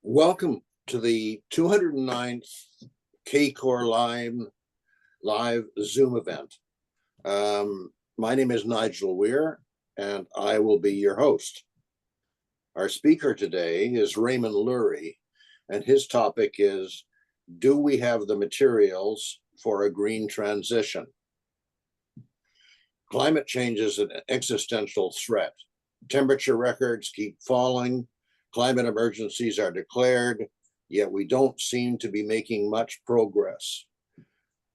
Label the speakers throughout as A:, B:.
A: Welcome to the 209th CACOR live Zoom event. My name is Nigel Weir, and I will be your host. Our speaker today is Raymond Leury, and his topic is, do we have the materials for a green transition? Climate change is an existential threat. Temperature records keep falling. Climate emergencies are declared, yet we don't seem to be making much progress.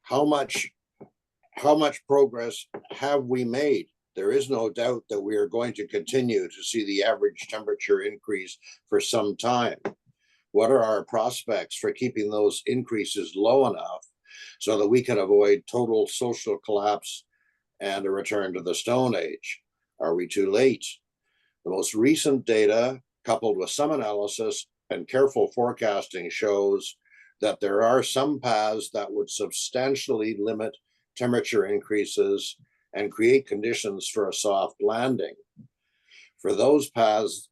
A: How much progress have we made? There is no doubt that we are going to continue to see the average temperature increase for some time. What are our prospects for keeping those increases low enough so that we can avoid total social collapse and a return to the Stone Age? Are we too late? The most recent data, coupled with some analysis and careful forecasting, shows that there are some paths that would substantially limit temperature increases and create conditions for a soft landing. For those paths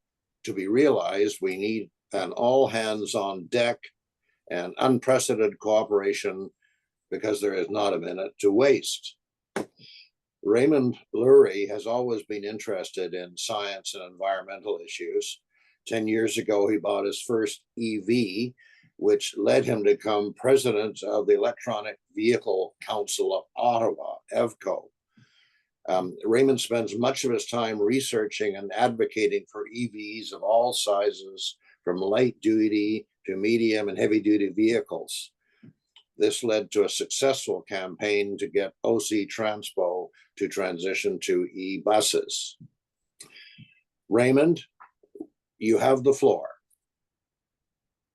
A: to be realized, we need an all hands on deck and unprecedented cooperation, because there is not a minute to waste. Raymond Leury has always been interested in science and environmental issues. 10 years ago, he bought his first EV, which led him to become president of the Electronic Vehicle Council of Ottawa, EVCO. Raymond spends much of his time researching and advocating for EVs of all sizes, from light duty to medium and heavy duty vehicles. This led to a successful campaign to get OC Transpo to transition to e-buses. Raymond, you have the floor.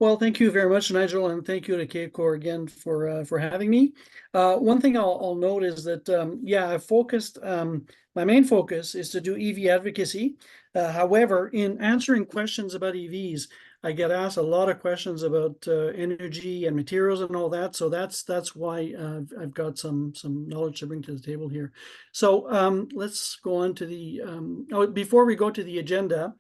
B: Well, thank you very much, Nigel, and thank you to CACOR again for having me. One thing I'll note is that, I focused, my main focus is to do EV advocacy. However, in answering questions about EVs, I get asked a lot of questions about energy and materials and all that. So that's why I've got some knowledge to bring to the table here. So let's go on to the, before we go to the agenda,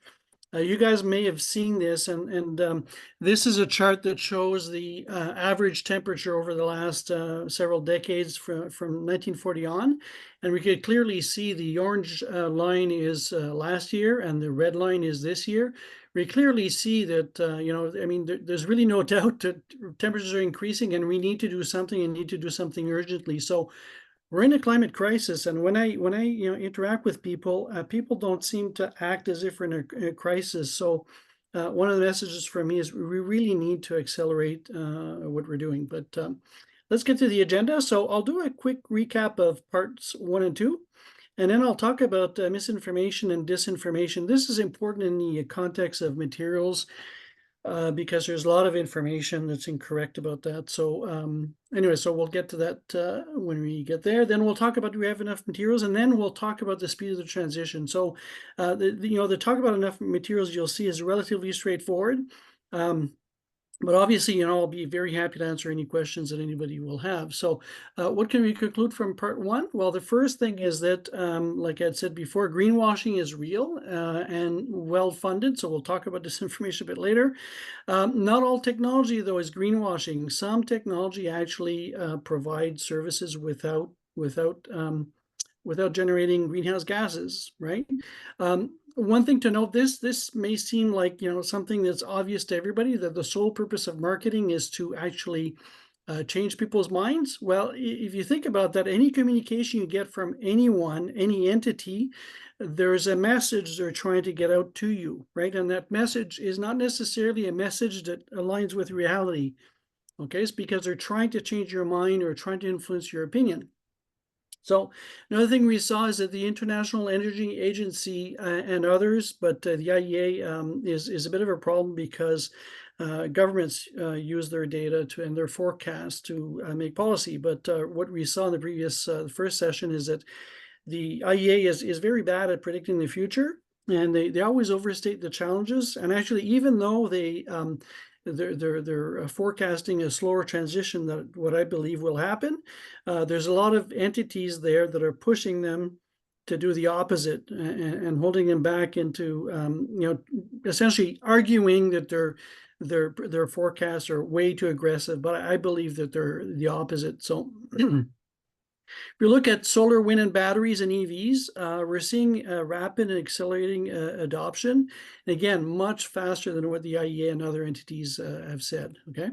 B: you guys may have seen this, and this is a chart that shows the average temperature over the last several decades from 1940 on. And we could clearly see the orange line is last year and the red line is this year. We clearly see that, there's really no doubt that temperatures are increasing and we need to do something and need to do something urgently. So we're in a climate crisis, and when I interact with people, people don't seem to act as if we're in a crisis. So one of the messages for me is we really need to accelerate what we're doing. But let's get to the agenda. So I'll do a quick recap of parts 1 and 2, and then I'll talk about misinformation and disinformation. This is important in the context of materials, because there's a lot of information that's incorrect about that. So anyway, so we'll get to that when we get there. Then we'll talk about, do we have enough materials? And then we'll talk about the speed of the transition. So the talk about enough materials, you'll see, is relatively straightforward. But obviously, I'll be very happy to answer any questions that anybody will have. So what can we conclude from part 1? Well, the first thing is that, like I said before, greenwashing is real and well-funded. So we'll talk about this information a bit later. Not all technology, though, is greenwashing. Some technology actually provides services without generating greenhouse gases, right? One thing to note, this may seem like something that's obvious to everybody, that the sole purpose of marketing is to actually change people's minds. Well, if you think about that, any communication you get from anyone, any entity, there's a message they're trying to get out to you, right? And that message is not necessarily a message that aligns with reality. Okay, it's because they're trying to change your mind or trying to influence your opinion. So another thing we saw is that the International Energy Agency and others, but the IEA is a bit of a problem, because governments use their data and their forecasts to make policy. But what we saw in the previous first session is that the IEA is very bad at predicting the future, and they always overstate the challenges. And actually, even though they're forecasting a slower transition than what I believe will happen, there's a lot of entities there that are pushing them to do the opposite and holding them back into, essentially arguing that their forecasts are way too aggressive, but I believe that they're the opposite. So if you look at solar, wind, and batteries and EVs, we're seeing rapid and accelerating adoption. And again, much faster than what the IEA and other entities have said. Okay.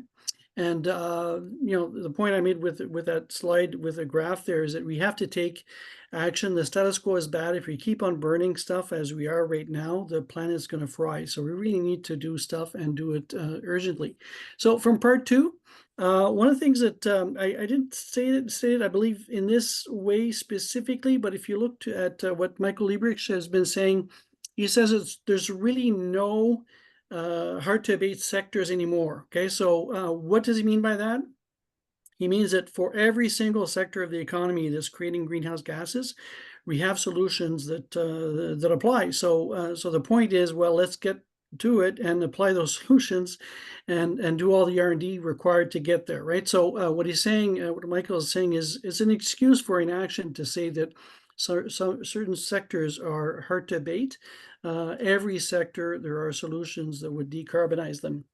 B: And the point I made with that slide with the graph there is that we have to take action. The status quo is bad. If we keep on burning stuff as we are right now, the planet's going to fry. So we really need to do stuff and do it urgently. So from part two, one of the things that I didn't say it, I believe, in this way specifically, but if you look at what Michael Liebrich has been saying, he says there's really no hard to abate sectors anymore. Okay, so what does he mean by that? He means that for every single sector of the economy that's creating greenhouse gases, we have solutions that apply. So the point is, well, let's get to it and apply those solutions and do all the R&D required to get there, right? So what he's saying, what Michael is saying is it's an excuse for inaction to say that certain sectors are hard to abate. Every sector, there are solutions that would decarbonize them.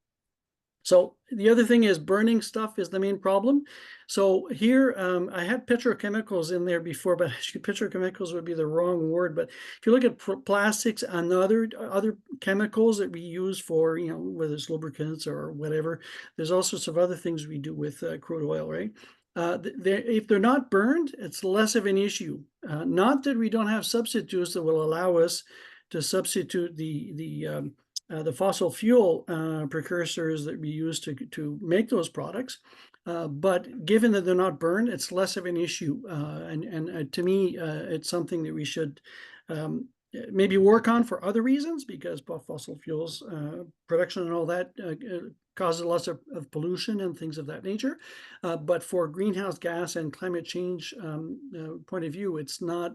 B: So the other thing is burning stuff is the main problem. So here I had petrochemicals in there before, but actually petrochemicals would be the wrong word. But if you look at plastics and other chemicals that we use for, whether it's lubricants or whatever, there's all sorts of other things we do with crude oil, right? If they're not burned, it's less of an issue. Not that we don't have substitutes that will allow us to substitute the fossil fuel precursors that we use to make those products. But given that they're not burned, it's less of an issue. And to me, it's something that we should maybe work on for other reasons, because fossil fuels production and all that causes lots of pollution and things of that nature. But for greenhouse gas and climate change point of view, it's not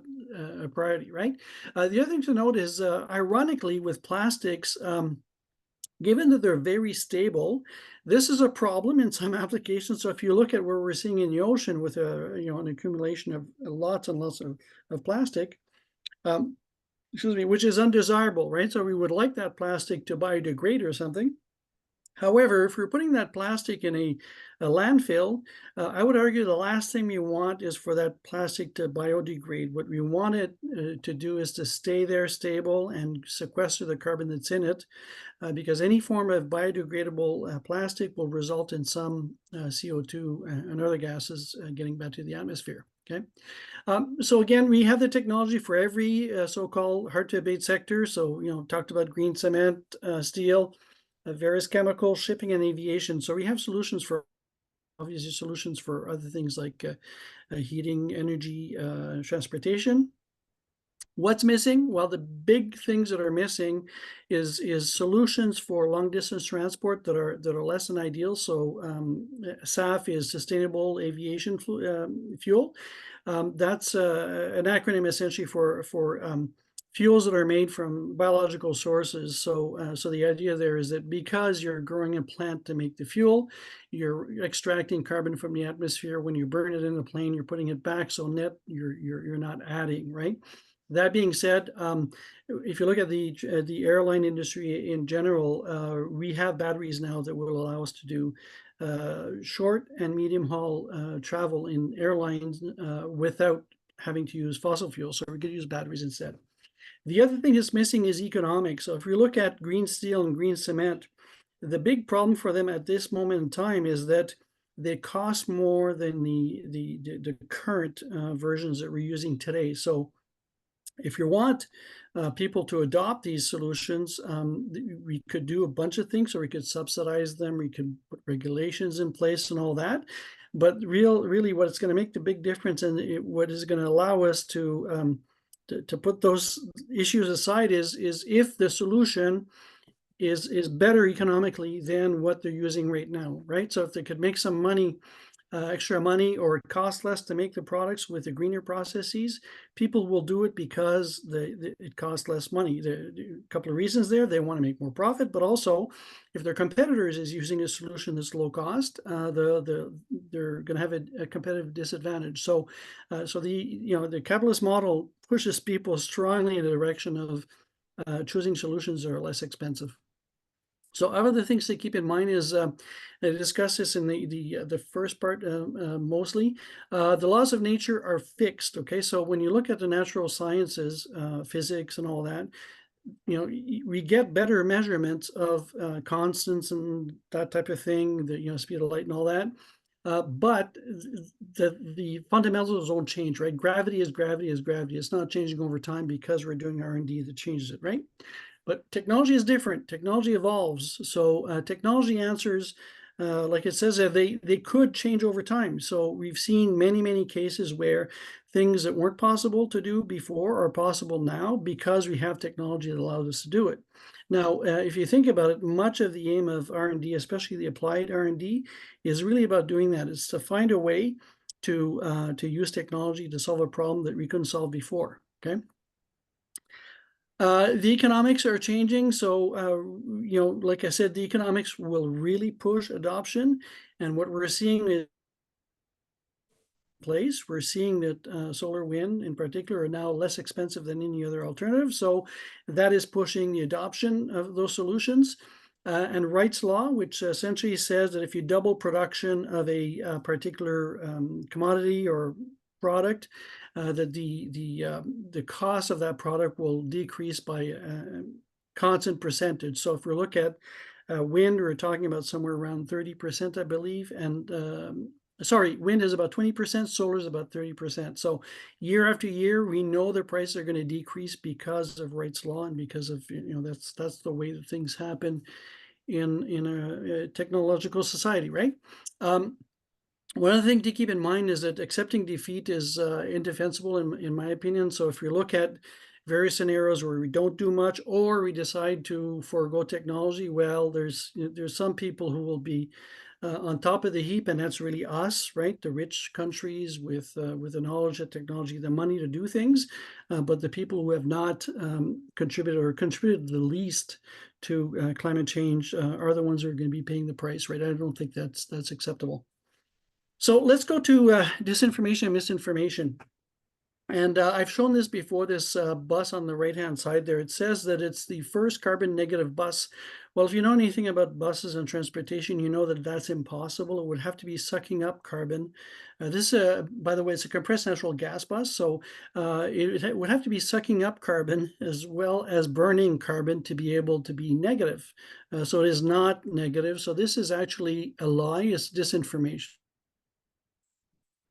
B: a priority, right? The other thing to note is, ironically, with plastics, given that they're very stable, this is a problem in some applications. So if you look at where we're seeing in the ocean with an accumulation of lots and lots of plastic, which is undesirable, right? So we would like that plastic to biodegrade or something. However, if we're putting that plastic in a landfill, I would argue the last thing we want is for that plastic to biodegrade. What we want it to do is to stay there stable and sequester the carbon that's in it, because any form of biodegradable plastic will result in some CO2 and other gases getting back to the atmosphere. Okay. So again, we have the technology for every so-called hard-to-abate sector. So, talked about green cement, steel, various chemicals, shipping, and aviation. So we have solutions for, obviously, solutions for other things like heating, energy, transportation. What's missing? Well, the big things that are missing is solutions for long distance transport that are less than ideal. So SAF is sustainable aviation fuel. That's an acronym essentially for fuels that are made from biological sources. So the idea there is that because you're growing a plant to make the fuel, you're extracting carbon from the atmosphere. When you burn it in the plane, you're putting it back. So net, you're not adding, right? That being said, if you look at the airline industry in general, we have batteries now that will allow us to do short and medium haul travel in airlines without having to use fossil fuels. So we could use batteries instead. The other thing that's missing is economics. So if we look at green steel and green cement, the big problem for them at this moment in time is that they cost more than the current versions that we're using today. So if you want people to adopt these solutions, we could do a bunch of things. So we could subsidize them, we could put regulations in place and all that. But really what's going to make the big difference and what is going to allow us to put those issues aside is if the solution is better economically than what they're using right now, right? So if they could make some money, extra money, or it costs less to make the products with the greener processes, people will do it because it costs less money. A couple of reasons there. They want to make more profit, but also if their competitors is using a solution that's low cost, they're going to have a competitive disadvantage. So the capitalist model pushes people strongly in the direction of choosing solutions that are less expensive. So other things to keep in mind is, I discussed this in the first part mostly. The laws of nature are fixed. Okay, so when you look at the natural sciences, physics and all that, we get better measurements of constants and that type of thing, the speed of light and all that. But the fundamentals don't change, right? Gravity is gravity is gravity. It's not changing over time because we're doing R&D that changes it, right? But technology is different. Technology evolves. So technology answers, like it says, they could change over time. So we've seen many cases where things that weren't possible to do before are possible now because we have technology that allows us to do it. Now, if you think about it, much of the aim of R&D, especially the applied R&D, is really about doing that. It's to find a way to use technology to solve a problem that we couldn't solve before. Okay. The economics are changing. So, like I said, the economics will really push adoption. And what we're seeing is place. We're seeing that solar wind in particular are now less expensive than any other alternative. So that is pushing the adoption of those solutions. And Wright's law, which essentially says that if you double production of a particular commodity or product, that the cost of that product will decrease by a constant percentage. So if we look at wind, we're talking about somewhere around 30%, I believe, and sorry, wind is about 20%, solar is about 30%. So year after year, we know the prices are going to decrease because of Wright's law and because of, that's the way that things happen in a technological society, right? One other thing to keep in mind is that accepting defeat is indefensible in my opinion. So if you look at various scenarios where we don't do much or we decide to forego technology, well, there's some people who will be on top of the heap, and that's really us, right? The rich countries with the knowledge of technology, the money to do things, but the people who have not contributed the least to climate change are the ones who are going to be paying the price, right? I don't think that's acceptable. So let's go to disinformation and misinformation. And I've shown this before, this bus on the right-hand side there. It says that it's the first carbon negative bus. Well, if you know anything about buses and transportation, you know that that's impossible. It would have to be sucking up carbon. This, by the way, it's a compressed natural gas bus. So it would have to be sucking up carbon as well as burning carbon to be able to be negative. So it is not negative. So this is actually a lie. It's disinformation.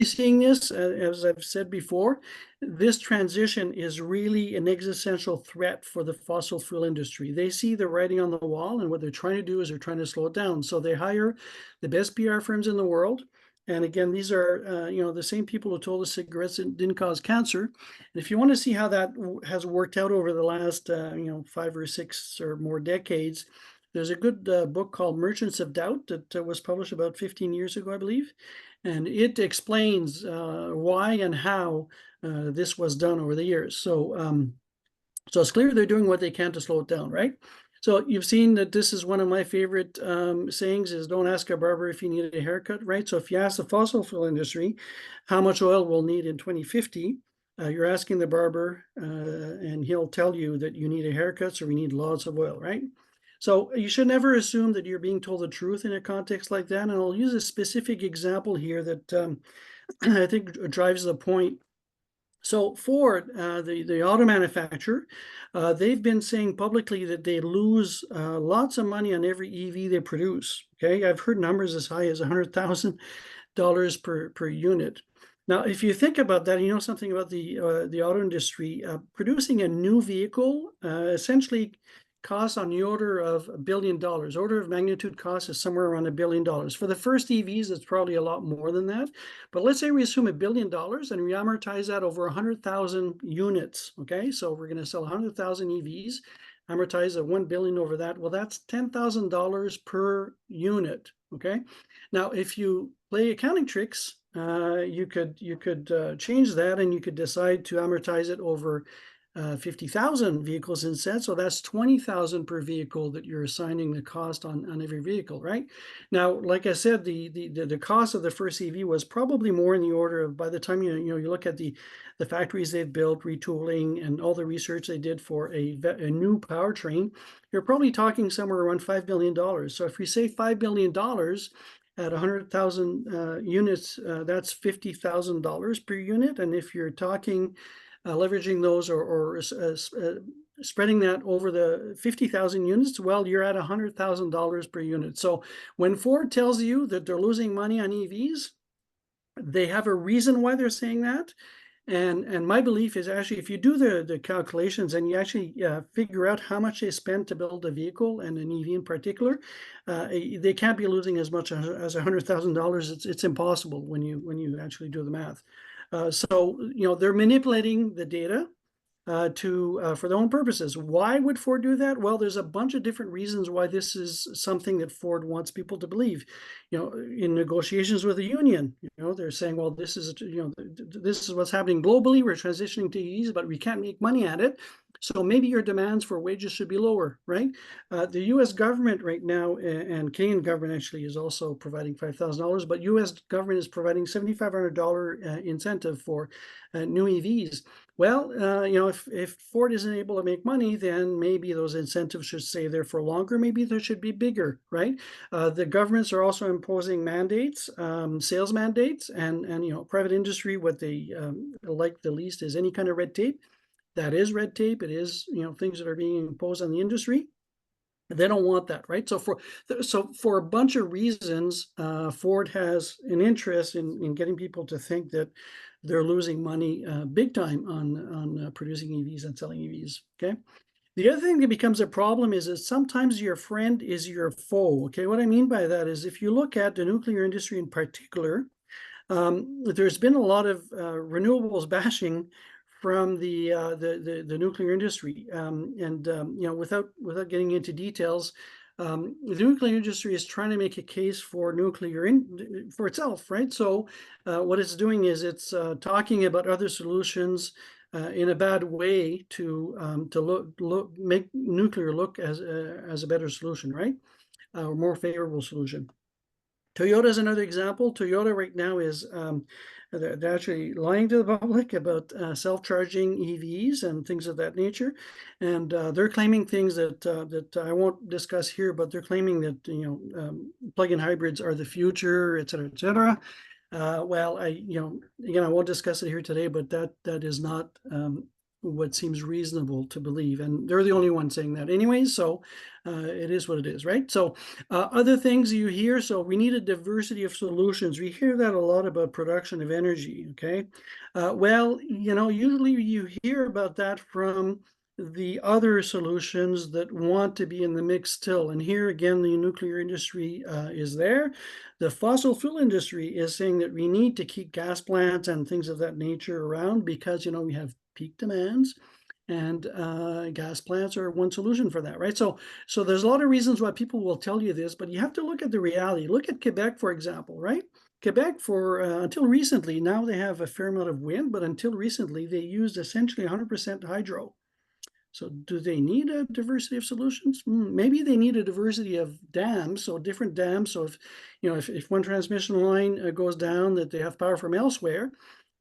B: Seeing this, as I've said before, this transition is really an existential threat for the fossil fuel industry. They see the writing on the wall, and what they're trying to do is they're trying to slow it down. So they hire the best PR firms in the world. And again, these are the same people who told us cigarettes didn't cause cancer. And if you want to see how that has worked out over the last 5 or 6 or more decades, there's a good book called Merchants of Doubt that was published about 15 years ago, I believe. And it explains why and how this was done over the years. So it's clear they're doing what they can to slow it down, right? So you've seen that this is one of my favorite sayings is don't ask a barber if you need a haircut, right? So if you ask the fossil fuel industry how much oil we'll need in 2050, you're asking the barber and he'll tell you that you need a haircut, so we need lots of oil, right? So you should never assume that you're being told the truth in a context like that. And I'll use a specific example here that I think drives the point. So Ford, the auto manufacturer, they've been saying publicly that they lose lots of money on every EV they produce. Okay, I've heard numbers as high as $100,000 per unit. Now, if you think about that, you know something about the auto industry. Producing a new vehicle essentially costs on the order of $1 billion. Order of magnitude cost is somewhere around $1 billion. For the first EVs, it's probably a lot more than that. But let's say we assume $1 billion and we amortize that over 100,000 units. Okay, so we're going to sell 100,000 EVs, amortize at 1 billion over that. Well, that's $10,000 per unit. Okay, now if you play accounting tricks, you could change that and you could decide to amortize it over 50,000 vehicles instead. So that's 20,000 per vehicle that you're assigning the cost on every vehicle, right? Now, like I said, the cost of the first EV was probably more in the order of, by the time you look at the factories they've built, retooling, and all the research they did for a new powertrain, you're probably talking somewhere around $5 billion. So if we say $5 billion at 100,000 units, that's $50,000 per unit. And if you're talking leveraging those or spreading that over the 50,000 units, well, you're at $100,000 per unit. So when Ford tells you that they're losing money on EVs, they have a reason why they're saying that. And my belief is actually, if you do the calculations and you actually figure out how much they spend to build a vehicle, and an EV in particular, they can't be losing as much as $100,000. It's impossible when you actually do the math. So they're manipulating the data for their own purposes. Why would Ford do that? Well, there's a bunch of different reasons why this is something that Ford wants people to believe. In negotiations with the union, they're saying, well, this is what's happening globally. We're transitioning to EVs, but we can't make money at it. So maybe your demands for wages should be lower, right? The U.S. government right now, and Canadian government actually is also providing $5,000, but U.S. government is providing $7,500 incentive for new EVs. Well, if Ford isn't able to make money, then maybe those incentives should stay there for longer. Maybe they should be bigger, right? The governments are also imposing mandates, sales mandates, and private industry. What they like the least is any kind of red tape. That is red tape. It is things that are being imposed on the industry. They don't want that, right? So for a bunch of reasons, Ford has an interest in getting people to think that they're losing money big time on producing EVs and selling EVs. Okay. The other thing that becomes a problem is that sometimes your friend is your foe. Okay. What I mean by that is, if you look at the nuclear industry in particular, there's been a lot of renewables bashing from the nuclear industry, without getting into details, the nuclear industry is trying to make a case for for itself, right? So what it's doing is it's talking about other solutions in a bad way to make nuclear look as a better solution, right? Or more favorable solution. Toyota is another example. Toyota right now is they're actually lying to the public about self-charging EVs and things of that nature, and they're claiming things that I won't discuss here. But they're claiming that plug-in hybrids are the future, et cetera, et cetera. Well, again, I won't discuss it here today, but that is not what seems reasonable to believe, and they're the only ones saying that anyways. So it is what it is, right? So other things you hear, so we need a diversity of solutions. We hear that a lot about production of energy. Okay, well, usually you hear about that from the other solutions that want to be in the mix still. And here again, the nuclear industry is there. The fossil fuel industry is saying that we need to keep gas plants and things of that nature around because we have peak demands, and gas plants are one solution for that, right? So there's a lot of reasons why people will tell you this, but you have to look at the reality. Look at Quebec, for example, right? Quebec, for until recently, now they have a fair amount of wind, but until recently, they used essentially 100% hydro. So do they need a diversity of solutions? Maybe they need a diversity of dams, so different dams. So if one transmission line goes down, that they have power from elsewhere,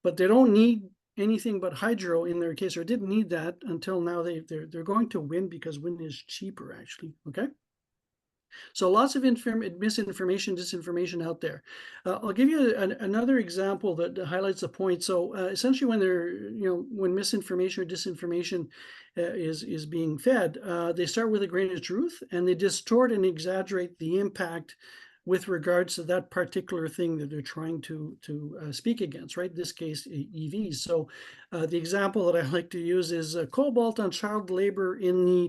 B: but they don't need anything but hydro in their case, or didn't need that until now. They're going to wind because wind is cheaper, actually. Okay. So lots of misinformation, disinformation out there. I'll give you another example that highlights the point. So essentially, when misinformation or disinformation is being fed, they start with a grain of truth, and they distort and exaggerate the impact with regards to that particular thing that they're trying to speak against, right? In this case, EVs. So the example that I like to use is cobalt on child labor in the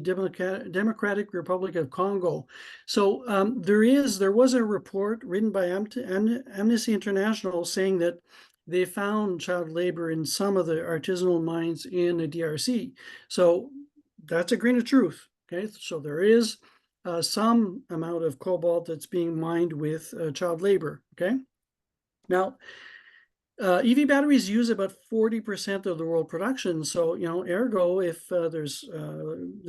B: Democratic Republic of Congo. So there was a report written by Amnesty International saying that they found child labor in some of the artisanal mines in the DRC. So that's a grain of truth. Okay, so there is some amount of cobalt that's being mined with child labor. Okay, now EV batteries use about 40% of the world production. So, ergo, if there's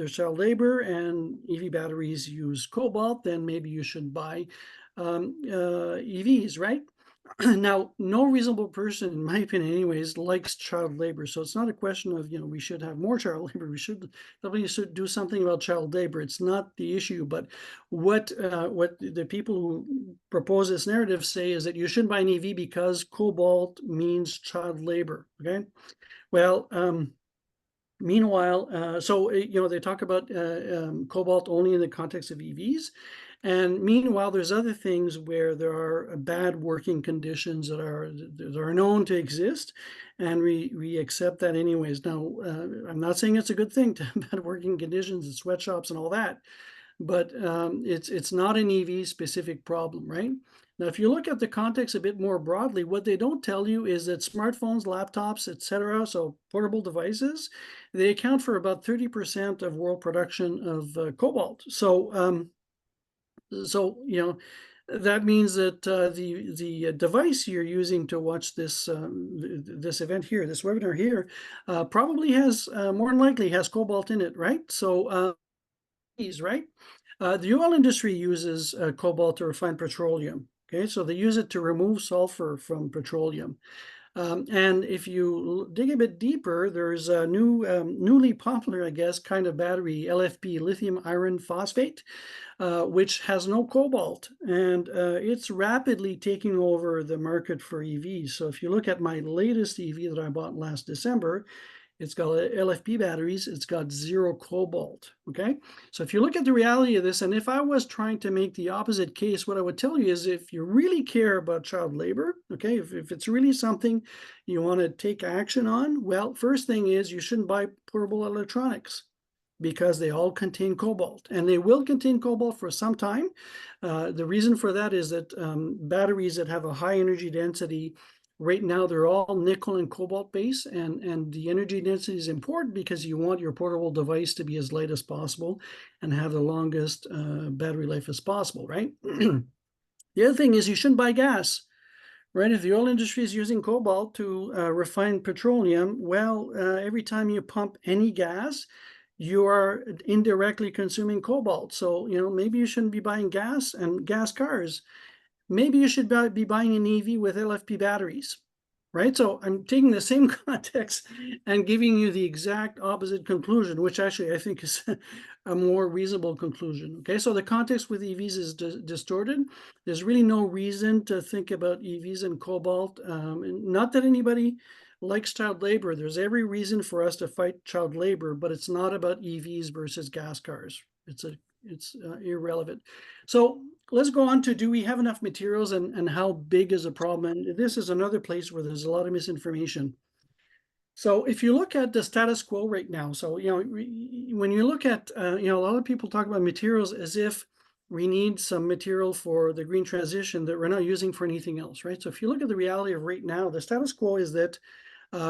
B: child labor and EV batteries use cobalt, then maybe you should buy EVs, right? Now, no reasonable person, in my opinion anyways, likes child labor. So it's not a question of, we should have more child labor. Somebody should do something about child labor. It's not the issue. But what the people who propose this narrative say is that you shouldn't buy an EV because cobalt means child labor, okay? Well, meanwhile, they talk about cobalt only in the context of EVs. And meanwhile, there's other things where there are bad working conditions that are known to exist, and we accept that anyways. Now, I'm not saying it's a good thing to have bad working conditions in sweatshops and all that, but it's not an EV specific problem, right? Now, if you look at the context a bit more broadly, what they don't tell you is that smartphones, laptops, etc., so portable devices, they account for about 30% of world production of cobalt. So that means that the device you're using to watch this event here, this webinar here, probably has more than likely has cobalt in it, right? So right? The oil industry uses cobalt to refine petroleum. Okay, so they use it to remove sulfur from petroleum. And if you dig a bit deeper, there's a newly popular, I guess, kind of battery, LFP, lithium iron phosphate, which has no cobalt, and it's rapidly taking over the market for EVs. So if you look at my latest EV that I bought last December, it's got LFP batteries, it's got zero cobalt, okay? So if you look at the reality of this, and if I was trying to make the opposite case, what I would tell you is if you really care about child labor, okay, if it's really something you want to take action on, well, first thing is you shouldn't buy portable electronics because they all contain cobalt, and they will contain cobalt for some time. The reason for that is that batteries that have a high energy density, right now, they're all nickel and cobalt based, and the energy density is important because you want your portable device to be as light as possible and have the longest battery life as possible, right? The other thing is you shouldn't buy gas, right? If the oil industry is using cobalt to refine petroleum, well, every time you pump any gas, you are indirectly consuming cobalt. So, maybe you shouldn't be buying gas and gas cars. Maybe you should be buying an EV with LFP batteries, right? So I'm taking the same context and giving you the exact opposite conclusion, which actually I think is a more reasonable conclusion. Okay, so the context with EVs is distorted. There's really no reason to think about EVs and cobalt. Not that anybody likes child labor. There's every reason for us to fight child labor, but it's not about EVs versus gas cars. It's irrelevant. So let's go on to, do we have enough materials, and how big is the problem? And this is another place where there's a lot of misinformation. So if you look at the status quo right now, so when you look at a lot of people talk about materials as if we need some material for the green transition that we're not using for anything else, right? So if you look at the reality of right now, the status quo is that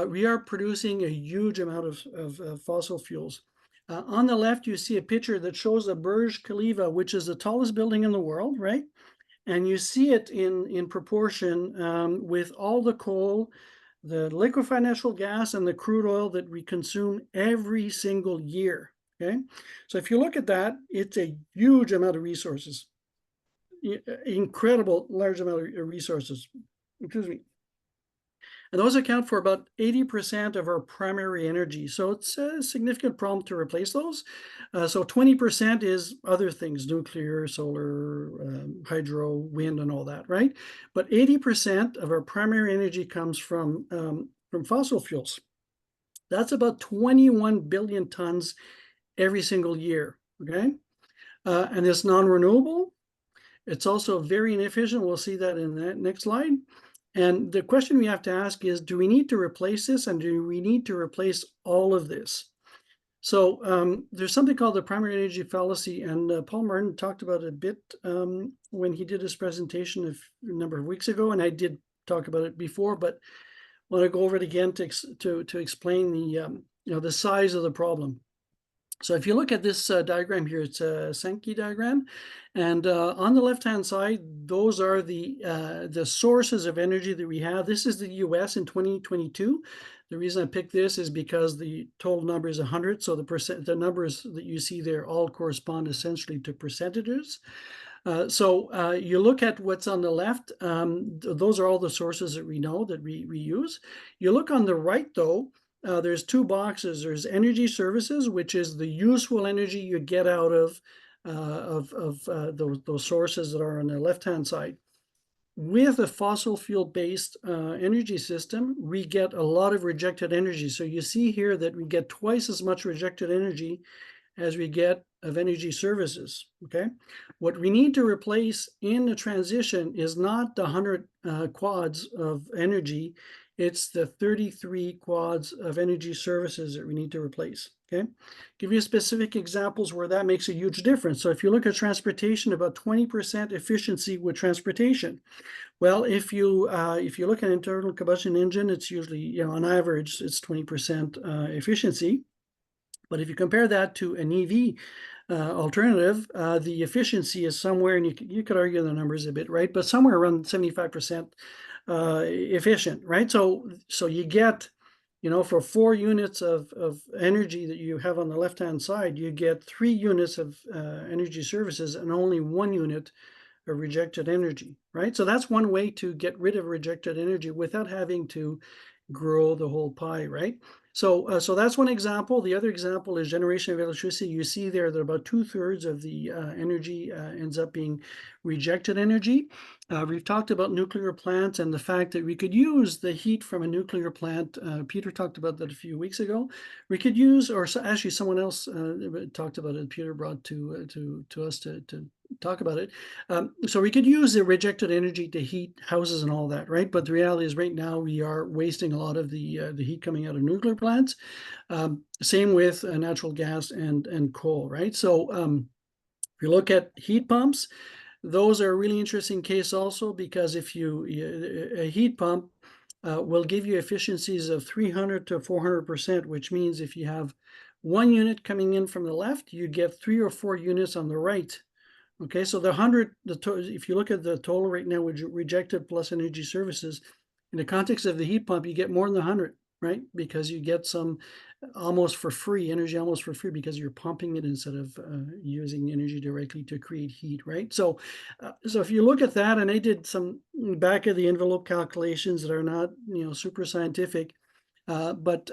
B: we are producing a huge amount of fossil fuels. On the left, you see a picture that shows the Burj Khalifa, which is the tallest building in the world, right? And you see it in proportion with all the coal, the liquefied natural gas, and the crude oil that we consume every single year, okay? So if you look at that, it's a huge amount of resources, incredible large amount of resources, excuse me. And those account for about 80% of our primary energy. So it's a significant problem to replace those. So 20% is other things, nuclear, solar, hydro, wind, and all that, right? But 80% of our primary energy comes from fossil fuels. That's about 21 billion tons every single year, okay? And it's non-renewable. It's also very inefficient. We'll see that in the next slide. And the question we have to ask is, do we need to replace this, and do we need to replace all of this? So there's something called the primary energy fallacy, and Paul Martin talked about it a bit when he did his presentation a number of weeks ago, and I did talk about it before, but I want to go over it again to explain the size of the problem. So if you look at this diagram here, it's a Sankey diagram, and on the left-hand side, those are the sources of energy that we have. This is the U.S. in 2022. The reason I picked this is because the total number is 100, so the numbers that you see there all correspond essentially to percentages. So you look at what's on the left, those are all the sources that we know that we use. You look on the right though, there's two boxes. There's energy services, which is the useful energy you get out of those sources that are on the left-hand side. With a fossil fuel-based energy system, we get a lot of rejected energy. So you see here that we get twice as much rejected energy as we get of energy services, okay? What we need to replace in the transition is not the 100 quads of energy, it's the 33 quads of energy services that we need to replace, okay? Give you specific examples where that makes a huge difference. So if you look at transportation, about 20% efficiency with transportation. Well, if you look at internal combustion engine, it's usually, on average, it's 20% efficiency. But if you compare that to an EV alternative, the efficiency is somewhere, and you could argue the numbers a bit, right? But somewhere around 75% efficient, right? So you get, for 4 units of energy that you have on the left-hand side, you get 3 units of energy services and only 1 unit of rejected energy, right? So that's one way to get rid of rejected energy without having to grow the whole pie, right? So that's one example. The other example is generation of electricity. You see there that about 2/3 of the energy ends up being rejected energy. We've talked about nuclear plants and the fact that we could use the heat from a nuclear plant. Peter talked about that a few weeks ago. We could use, or actually someone else talked about it. Peter brought to us to talk about it. So we could use the rejected energy to heat houses and all that, right? But the reality is right now we are wasting a lot of the heat coming out of nuclear plants. Same with natural gas and coal, right? So if you look at heat pumps, those are a really interesting case also, because if a heat pump will give you efficiencies of 300 to 400%, which means if you have 1 unit coming in from the left, you get 3 or 4 units on the right. Okay, so if you look at the total right now with rejected plus energy services, in the context of the heat pump, you get more than 100, right? Because you get some almost for free, energy almost for free, because you're pumping it instead of using energy directly to create heat, right? So if you look at that, and I did some back of the envelope calculations that are not, super scientific, but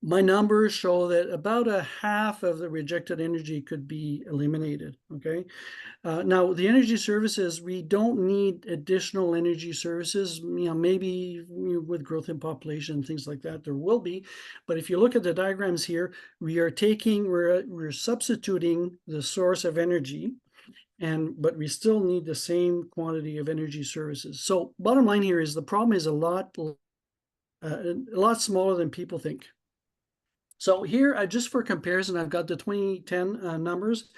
B: my numbers show that about a half of the rejected energy could be eliminated, okay? Now, the energy services, we don't need additional energy services. Maybe with growth in population and things like that, there will be. But if you look at the diagrams here, we're substituting the source of energy, but we still need the same quantity of energy services. So bottom line here is the problem is a lot smaller than people think. So here, just for comparison, I've got the 2010 numbers.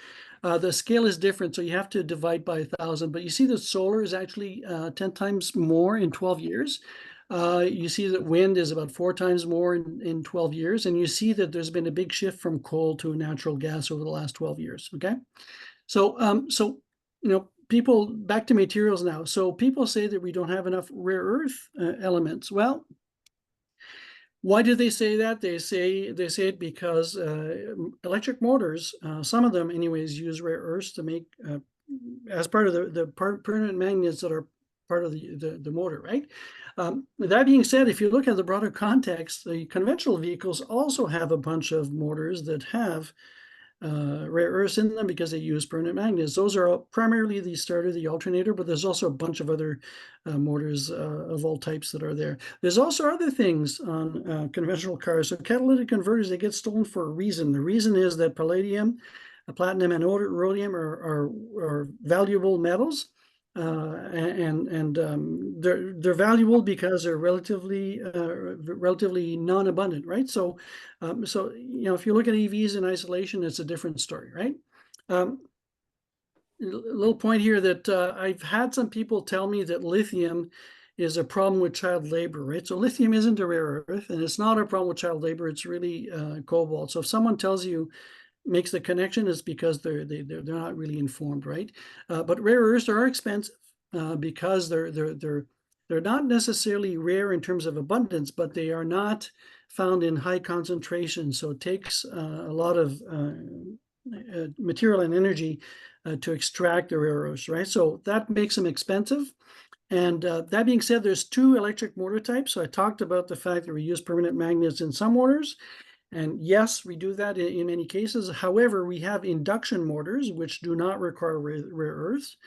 B: The scale is different, so you have to divide by 1,000. But you see that solar is actually 10 times more in 12 years. You see that wind is about 4 times more in 12 years. And you see that there's been a big shift from coal to natural gas over the last 12 years, okay? So, people, back to materials now. So people say that we don't have enough rare earth elements. Well, why do they say that? They say it because electric motors, some of them anyways, use rare earths to make as part of the permanent magnets that are part of the motor, right? That being said, if you look at the broader context, the conventional vehicles also have a bunch of motors that have rare earths in them because they use permanent magnets. Those are primarily the starter, the alternator, but there's also a bunch of other motors of all types that are there. There's also other things on conventional cars. So catalytic converters, they get stolen for a reason. The reason is that palladium, platinum, and rhodium are valuable metals. They're valuable because they're relatively non-abundant, right? So if you look at EVs in isolation, it's a different story, right? A little point here that I've had some people tell me that lithium is a problem with child labor, right? So lithium isn't a rare earth, and it's not a problem with child labor. It's really cobalt. So if someone tells you, makes the connection, is because they're not really informed, right? But rare earths are expensive because they're not necessarily rare in terms of abundance, but they are not found in high concentration. So it takes a lot of material and energy to extract the rare earths, right? So that makes them expensive. And that being said, there's two electric motor types. So I talked about the fact that we use permanent magnets in some motors. And yes, we do that in many cases. However, we have induction motors, which do not require rare earths.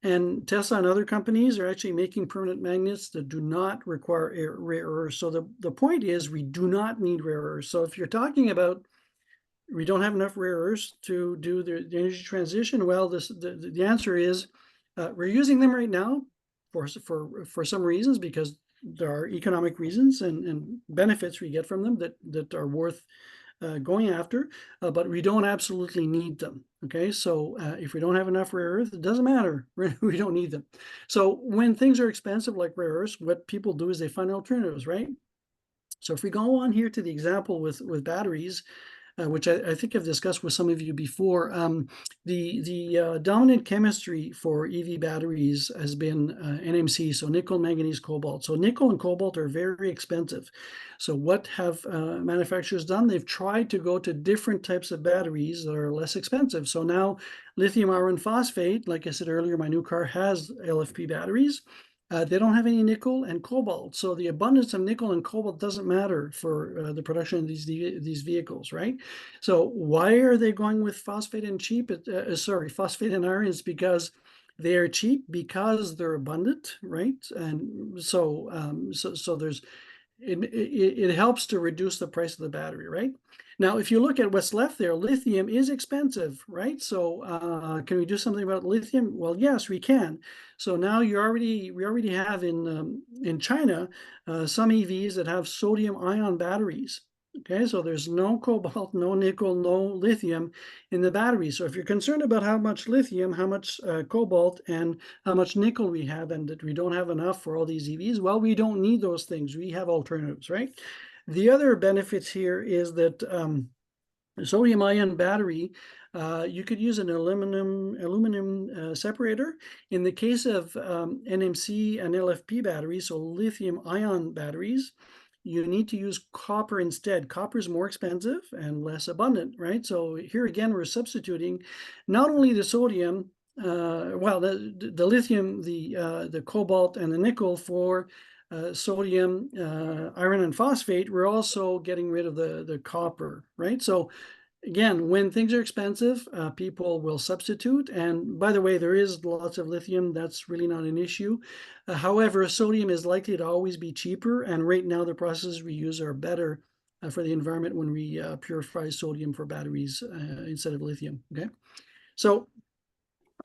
B: And Tesla and other companies are actually making permanent magnets that do not require rare earths. So the point is we do not need rare earths. So if you're talking about we don't have enough rare earths to do the energy transition, well, the answer is we're using them right now for some reasons, because there are economic reasons and benefits we get from them that are worth going after, but we don't absolutely need them. Okay, so if we don't have enough rare earth, it doesn't matter. We don't need them. So when things are expensive like rare earths, what people do is they find alternatives, right? So if we go on here to the example with batteries, which I think I've discussed with some of you before. The dominant chemistry for EV batteries has been NMC, so nickel, manganese, cobalt. So nickel and cobalt are very expensive. So what have manufacturers done? They've tried to go to different types of batteries that are less expensive. So now lithium iron phosphate, like I said earlier, my new car has LFP batteries. They don't have any nickel and cobalt. So the abundance of nickel and cobalt doesn't matter for the production of these vehicles, right? So why are they going with phosphate and cheap? Phosphate and iron is because they are cheap because they're abundant, right? And so there's it helps to reduce the price of the battery, right? Now, if you look at what's left there, lithium is expensive, right? So can we do something about lithium? Well, yes, we can. So now we already have in China some EVs that have sodium ion batteries. Okay, so there's no cobalt, no nickel, no lithium in the battery. So if you're concerned about how much lithium, how much cobalt, and how much nickel we have, and that we don't have enough for all these EVs, well, we don't need those things. We have alternatives, right? The other benefits here is that sodium ion battery, you could use an aluminum separator. In the case of NMC and LFP batteries, so lithium ion batteries, you need to use copper instead. Copper is more expensive and less abundant, right? So here again, we're substituting not only the sodium, the lithium, the cobalt, and the nickel for sodium, iron, and phosphate. We're also getting rid of the copper, right? So again, when things are expensive, people will substitute. And by the way, there is lots of lithium. That's really not an issue. However, sodium is likely to always be cheaper. And right now, the processes we use are better for the environment when we purify sodium for batteries instead of lithium. Okay. So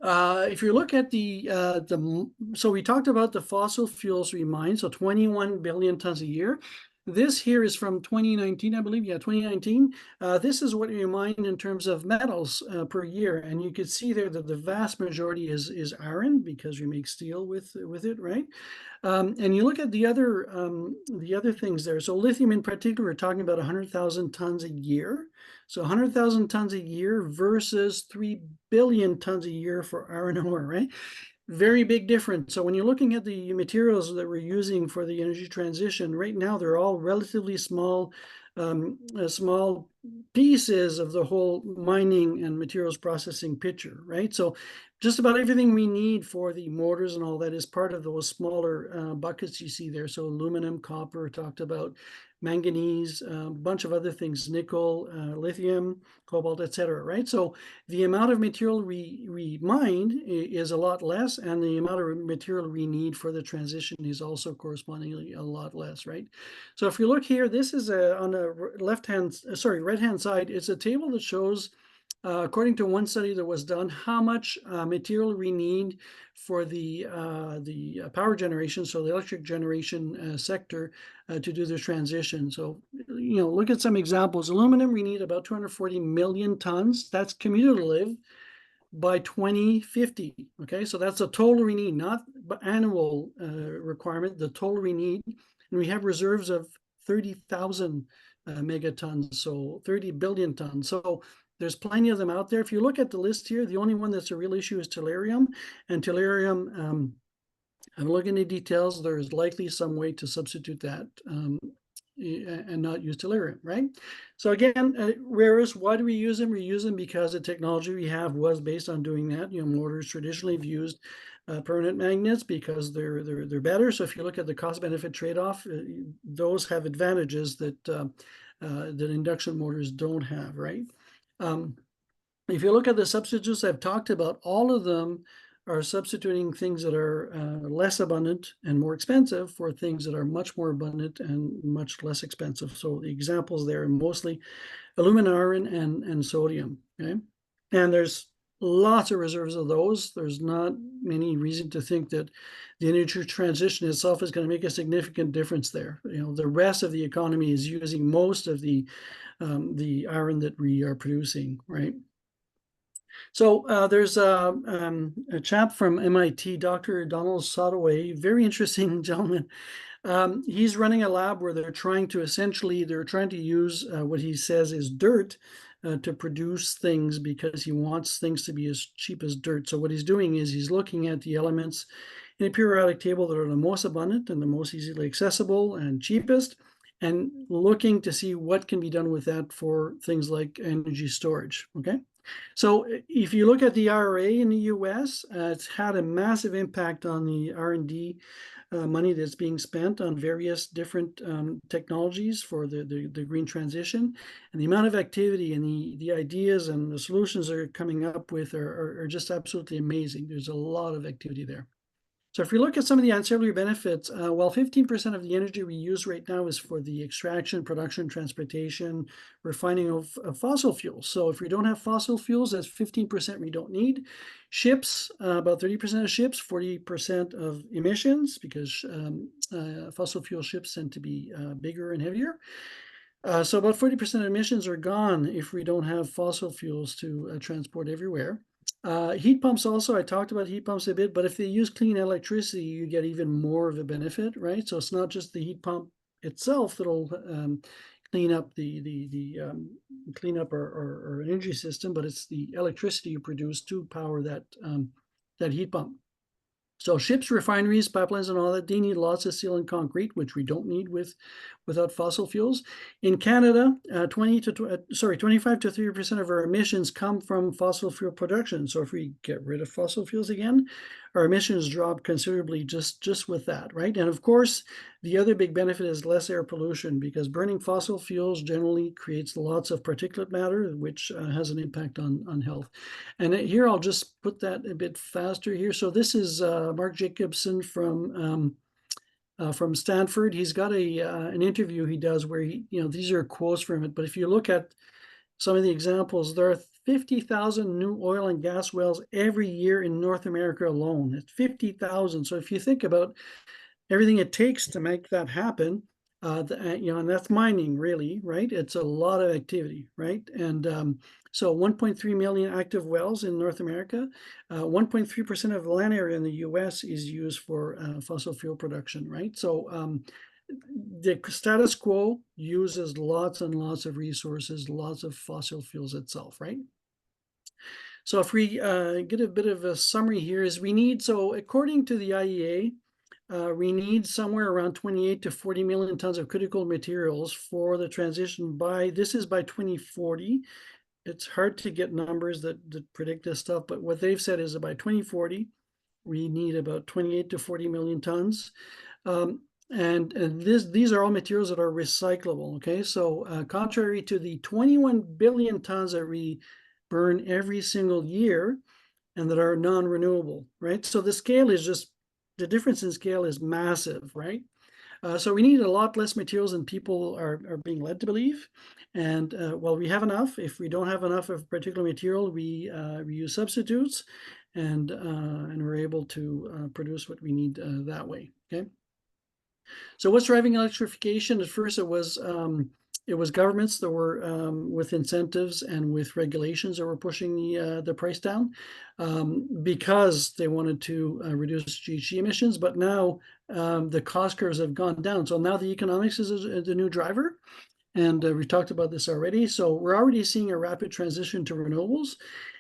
B: if you look at so we talked about the fossil fuels we mine, so 21 billion tons a year. This here is from 2019, I believe. Yeah, 2019. This is what we mine in terms of metals per year, and you can see there that the vast majority is iron because we make steel with it, right? And you look at the other things there. So lithium in particular, we're talking about 100,000 tons a year. So 100,000 tons a year versus 3 billion tons a year for iron ore, right? Very big difference. So when you're looking at the materials that we're using for the energy transition, right now they're all relatively small pieces of the whole mining and materials processing picture, right? So just about everything we need for the motors and all that is part of those smaller buckets you see there. So aluminum, copper, talked about, manganese, a bunch of other things, nickel, lithium, cobalt, etc. Right? So the amount of material we mine is a lot less, and the amount of material we need for the transition is also correspondingly a lot less, right? So if you look here, this is on the right-hand side, it's a table that shows, according to one study that was done, how much material we need for the power generation, so the electric generation sector, to do the transition. So, look at some examples. Aluminum, we need about 240 million tons. That's cumulative. by 2050. Okay, so that's a total we need, not annual requirement, the total we need. And we have reserves of 30,000 megatons, so 30 billion tons. So there's plenty of them out there. If you look at the list here, the only one that's a real issue is tellurium. And tellurium, I'm looking at details. There's likely some way to substitute that and not use tellurium, right? So again, rare earths, why do we use them? We use them because the technology we have was based on doing that. You know, motors traditionally have used permanent magnets because they're better. So if you look at the cost-benefit trade-off, those have advantages that that induction motors don't have, right? If you look at the substitutes I've talked about, all of them are substituting things that are less abundant and more expensive for things that are much more abundant and much less expensive. So the examples there are mostly aluminum, iron, and sodium. Okay, and there's lots of reserves of those. There's not any reason to think that the energy transition itself is going to make a significant difference there. You know, the rest of the economy is using most of the iron that we are producing, right? So there's a chap from MIT, Dr. Donald Sotaway, very interesting gentleman. He's running a lab where they're trying to use what he says is dirt to produce things because he wants things to be as cheap as dirt. So what he's doing is he's looking at the elements in a periodic table that are the most abundant and the most easily accessible and cheapest, and looking to see what can be done with that for things like energy storage. Okay. So if you look at the IRA in the US, it's had a massive impact on the R&D money that's being spent on various different technologies for the green transition. And the amount of activity and the ideas and the solutions they're coming up with are just absolutely amazing. There's a lot of activity there. So if we look at some of the ancillary benefits, well, 15% of the energy we use right now is for the extraction, production, transportation, refining of fossil fuels. So if we don't have fossil fuels, that's 15% we don't need. Ships, about 30% of ships, 40% of emissions, because fossil fuel ships tend to be bigger and heavier. So about 40% of emissions are gone if we don't have fossil fuels to transport everywhere. Heat pumps also, I talked about heat pumps a bit, but if they use clean electricity, you get even more of a benefit, right? So it's not just the heat pump itself that'll clean up clean up our energy system, but it's the electricity you produce to power that that heat pump. So ships, refineries, pipelines, and all that, they need lots of steel and concrete, which we don't need without fossil fuels. In Canada, 25 to 30% of our emissions come from fossil fuel production. So if we get rid of fossil fuels again, our emissions drop considerably just with that, right? And of course, the other big benefit is less air pollution, because burning fossil fuels generally creates lots of particulate matter, which has an impact on health. And here, I'll just put that a bit faster here. So this is Mark Jacobson from Stanford. He's got an interview he does where these are quotes from it. But if you look at some of the examples, there are 50,000 new oil and gas wells every year in North America alone. It's 50,000. So if you think about everything it takes to make that happen, and that's mining, really, right? It's a lot of activity, right? And so 1.3 million active wells in North America. 1.3% of the land area in the US is used for fossil fuel production, right? So the status quo uses lots and lots of resources, lots of fossil fuels itself, right? So if we get a bit of a summary here, so according to the IEA, we need somewhere around 28 to 40 million tons of critical materials for the transition this is by 2040. It's hard to get numbers that predict this stuff, but what they've said is that by 2040, we need about 28 to 40 million tons. And these are all materials that are recyclable, okay? So contrary to the 21 billion tons that we burn every single year and that are non-renewable, right? So the difference in scale is massive, right? So we need a lot less materials than people are being led to believe. And well, we have enough. If we don't have enough of a particular material, we use substitutes, and we're able to produce what we need that way, okay? So what's driving electrification? At first, it was it was governments that were with incentives and with regulations that were pushing the price down because they wanted to reduce GHG emissions. But now the cost curves have gone down. So now the economics is the new driver. And we talked about this already. So we're already seeing a rapid transition to renewables.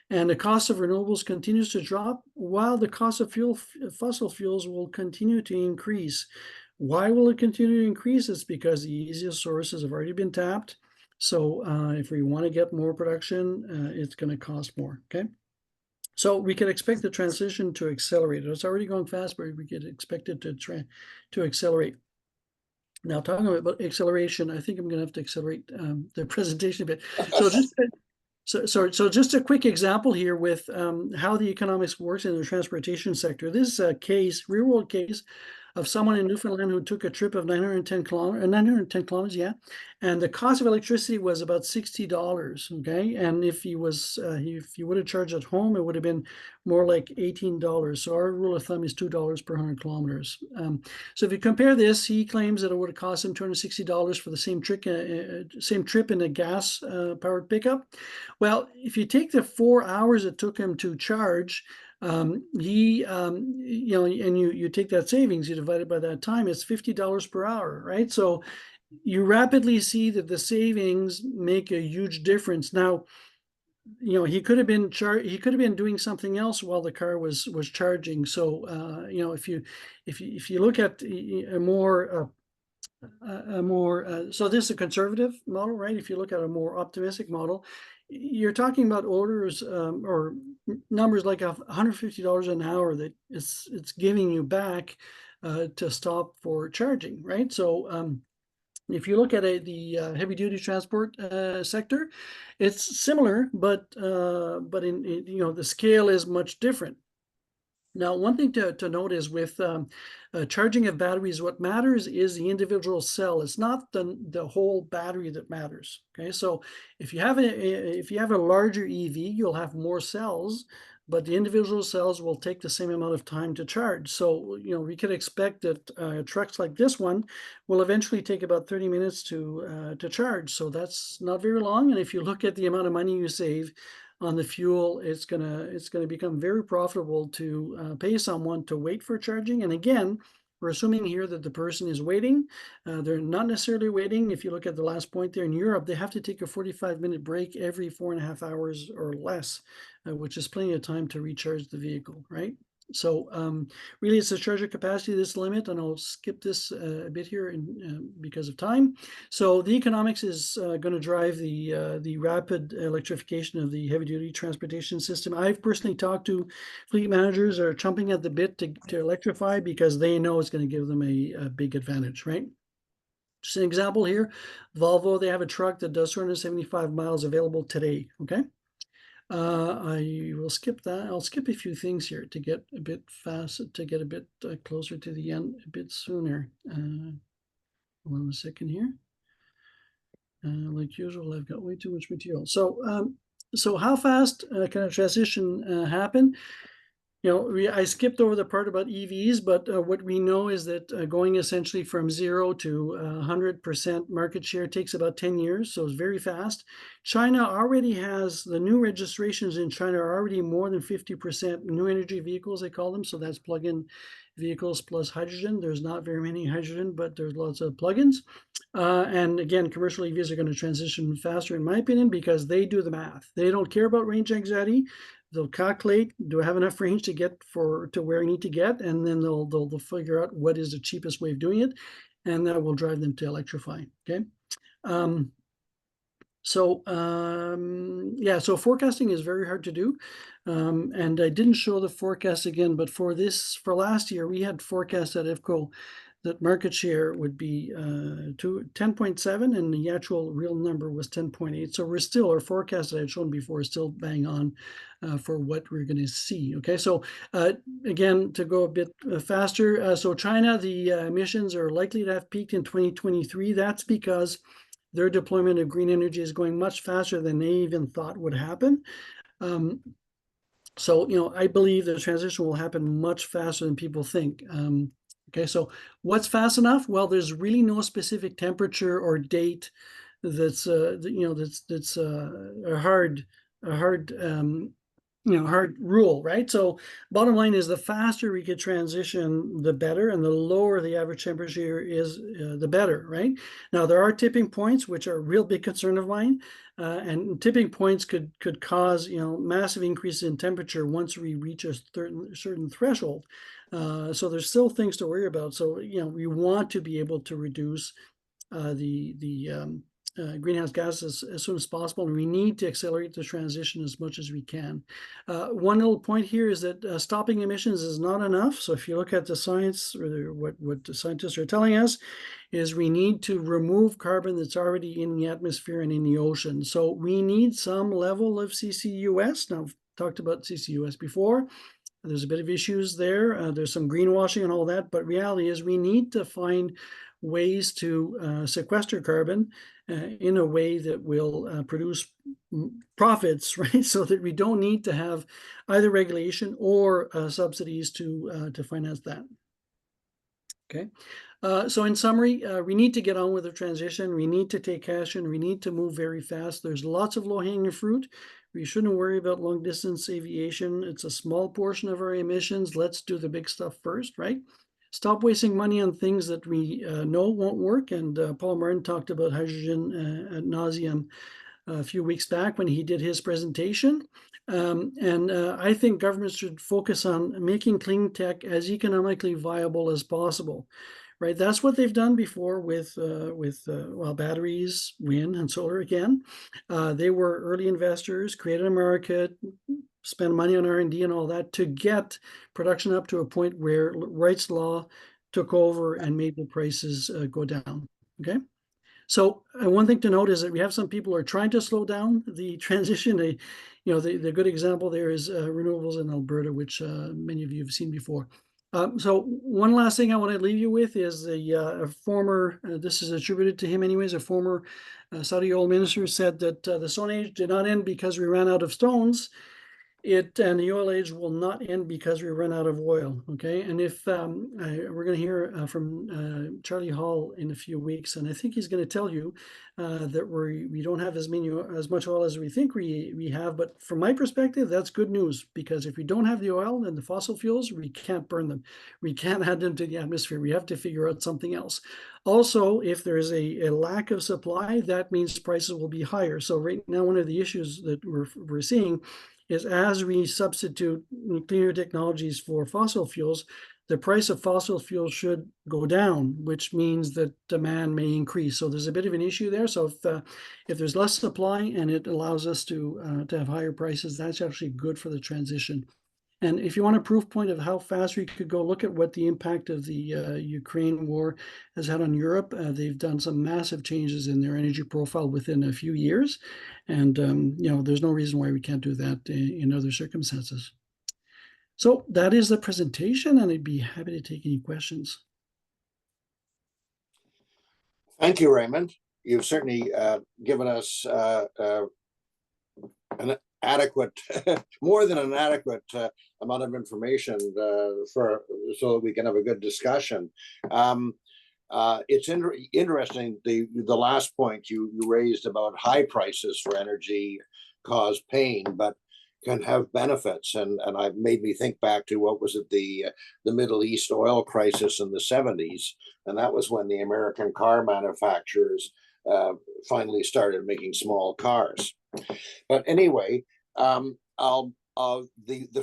B: And the cost of renewables continues to drop while the cost of fossil fuels will continue to increase. Why will it continue to increase? It's because the easiest sources have already been tapped. So if we want to get more production, it's going to cost more, okay? So we can expect the transition to accelerate. It's already going fast, but we could expect it to accelerate. Now, talking about acceleration, I think I'm going to have to accelerate the presentation a bit. So just a quick example here with how the economics works in the transportation sector. This is a case, real-world case of someone in Newfoundland who took a trip of 910 kilometers, yeah. And the cost of electricity was about $60, okay? And if he would have charged at home, it would have been more like $18. So our rule of thumb is $2 per 100 kilometers. So if you compare this, he claims that it would have cost him $260 for the same trip in a gas powered pickup. Well, if you take the 4 hours it took him to charge, and you take that savings, you divide it by that time, it's $50 per hour, right? So you rapidly see that the savings make a huge difference. Now, he could have been doing something else while the car was charging. So if you look at a more so this is a conservative model, right? If you look at a more optimistic model, you're talking about orders or numbers like $150 an hour that it's giving you back to stop for charging, right? So if you look at the heavy duty transport sector, it's similar, but in the scale is much different. Now, one thing to note is with charging of batteries, what matters is the individual cell. It's not the whole battery that matters. Okay, so if you have a larger EV, you'll have more cells, but the individual cells will take the same amount of time to charge. So we can expect that trucks like this one will eventually take about 30 minutes to charge. So that's not very long. And if you look at the amount of money you save on the fuel, it's gonna become very profitable to pay someone to wait for charging. And again, we're assuming here that the person is waiting. They're not necessarily waiting. If you look at the last point there in Europe, they have to take a 45-minute break every 4.5 hours or less, which is plenty of time to recharge the vehicle, right? So really, it's the charger capacity, this limit, and I'll skip this a bit here because of time. So the economics is going to drive the rapid electrification of the heavy-duty transportation system. I've personally talked to fleet managers that are chomping at the bit to electrify because they know it's going to give them a big advantage, right? Just an example here, Volvo, they have a truck that does 275 miles available today, okay? I will skip that. I'll skip a few things here to get a bit closer to the end a bit sooner. Hold on a second here. Like usual, I've got way too much material. So how fast can a transition happen? I skipped over the part about EVs, but what we know is that going essentially from 0 to 100% market share takes about 10 years, so it's very fast. China already has, the new registrations in China are already more than 50% new energy vehicles, they call them, so that's plug-in vehicles plus hydrogen. There's not very many hydrogen, but there's lots of plug-ins. And again, commercial EVs are going to transition faster, in my opinion, because they do the math. They don't care about range anxiety. They'll calculate, do I have enough range to get to where I need to get? And then they'll figure out what is the cheapest way of doing it. And that will drive them to electrify, okay? So forecasting is very hard to do. And I didn't show the forecast again, but for last year, we had forecast at IFCO that market share would be 10.7 and the actual real number was 10.8. So our forecast that I had shown before is still bang on for what we're going to see. Okay, so again, to go a bit faster, so China, the emissions are likely to have peaked in 2023. That's because their deployment of green energy is going much faster than they even thought would happen. So, I believe the transition will happen much faster than people think. Okay, so what's fast enough? Well, there's really no specific temperature or date that's that's a hard hard rule, right? So bottom line is the faster we could transition, the better, and the lower the average temperature is, the better, right? Now, there are tipping points, which are a real big concern of mine, and tipping points could cause, massive increase in temperature once we reach a certain threshold. So there's still things to worry about. So, we want to be able to reduce the greenhouse gases as soon as possible, and we need to accelerate the transition as much as we can. One little point here is that stopping emissions is not enough. So if you look at the science, or what the scientists are telling us, is we need to remove carbon that's already in the atmosphere and in the ocean. So we need some level of CCUS. Now, I've talked about CCUS before. There's a bit of issues there. There's some greenwashing and all that, but reality is we need to find ways to sequester carbon in a way that will produce profits, right? So that we don't need to have either regulation or subsidies to finance that. Okay. So in summary, we need to get on with the transition. We need to take action. We need to move very fast. There's lots of low-hanging fruit. We shouldn't worry about long-distance aviation. It's a small portion of our emissions. Let's do the big stuff first, right? Stop wasting money on things that we know won't work. And Paul Martin talked about hydrogen ad nauseum a few weeks back when he did his presentation. I think governments should focus on making clean tech as economically viable as possible. Right, that's what they've done before with batteries, wind, and solar. Again, they were early investors, created a market, spend money on R&D and all that to get production up to a point where Wright's law took over and made the prices go down. Okay. So one thing to note is that we have some people who are trying to slow down the transition. The good example there is renewables in Alberta, which many of you have seen before. So one last thing I want to leave you with is a former, this is attributed to him anyways, a former Saudi oil minister said that the Stone Age did not end because we ran out of stones. And the oil age will not end because we run out of oil. Okay, and if we're going to hear from Charlie Hall in a few weeks, and I think he's going to tell you that we don't have as much oil as we think we have. But from my perspective, that's good news, because if we don't have the oil and the fossil fuels, we can't burn them. We can't add them to the atmosphere. We have to figure out something else. Also, if there is a lack of supply, that means prices will be higher. So right now, one of the issues that we're seeing is as we substitute cleaner technologies for fossil fuels, the price of fossil fuels should go down, which means that demand may increase. So there's a bit of an issue there. So if there's less supply and it allows us to have higher prices, that's actually good for the transition. And if you want a proof point of how fast we could go, look at what the impact of the Ukraine war has had on Europe. They've done some massive changes in their energy profile within a few years. And, there's no reason why we can't do that in other circumstances. So that is the presentation, and I'd be happy to take any questions.
A: Thank you, Raymond. You've certainly given us an adequate, more than an adequate amount of information so that we can have a good discussion. It's interesting, the last point you raised about high prices for energy cause pain, but can have benefits. And I've made me think back to what was it, the Middle East oil crisis in the 70s. And that was when the American car manufacturers finally started making small cars. But anyway, the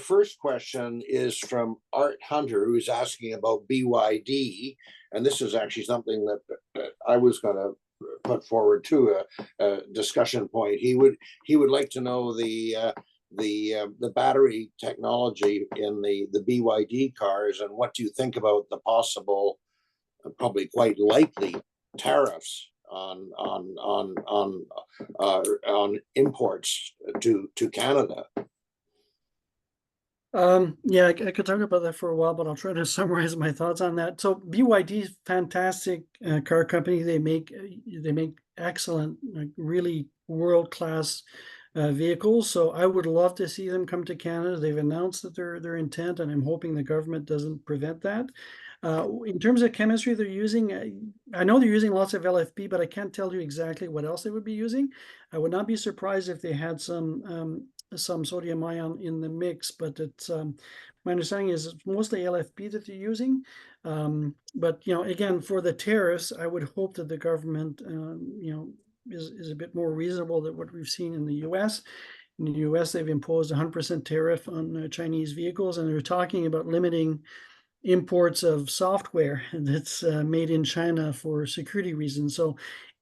A: first question is from Art Hunter, who's asking about BYD, and this is actually something that I was going to put forward to a discussion point. He would like to know the battery technology in the BYD cars, and what do you think about the possible, probably quite likely, tariffs on imports to Canada?
B: Yeah, I could talk about that for a while, but I'll try to summarize my thoughts on that. So BYD is a fantastic car company. They make excellent, like really world-class vehicles. So I would love to see them come to Canada. They've announced that their intent, and I'm hoping the government doesn't prevent that. In terms of chemistry they're using, I know they're using lots of LFP, but I can't tell you exactly what else they would be using. I would not be surprised if they had some sodium ion in the mix, but it's my understanding is it's mostly LFP that they're using. But again, for the tariffs, I would hope that the government is a bit more reasonable than what we've seen in the US. In the US, they've imposed 100% tariff on Chinese vehicles, and they're talking about limiting imports of software that's made in China for security reasons. So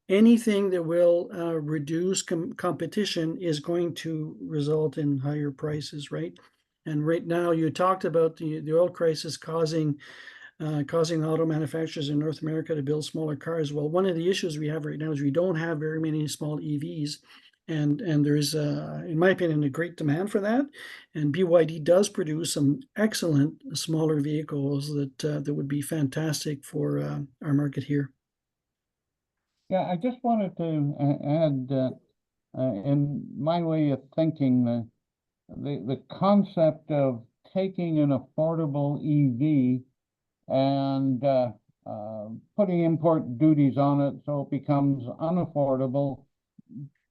B: anything that will reduce competition is going to result in higher prices, right? And right now, you talked about the oil crisis causing auto manufacturers in North America to build smaller cars. Well, one of the issues we have right now is we don't have very many small EVs, and there's, in my opinion, a great demand for that. And BYD does produce some excellent smaller vehicles that would be fantastic for our market here.
C: Yeah, I just wanted to add, in my way of thinking, the concept of taking an affordable EV and putting import duties on it so it becomes unaffordable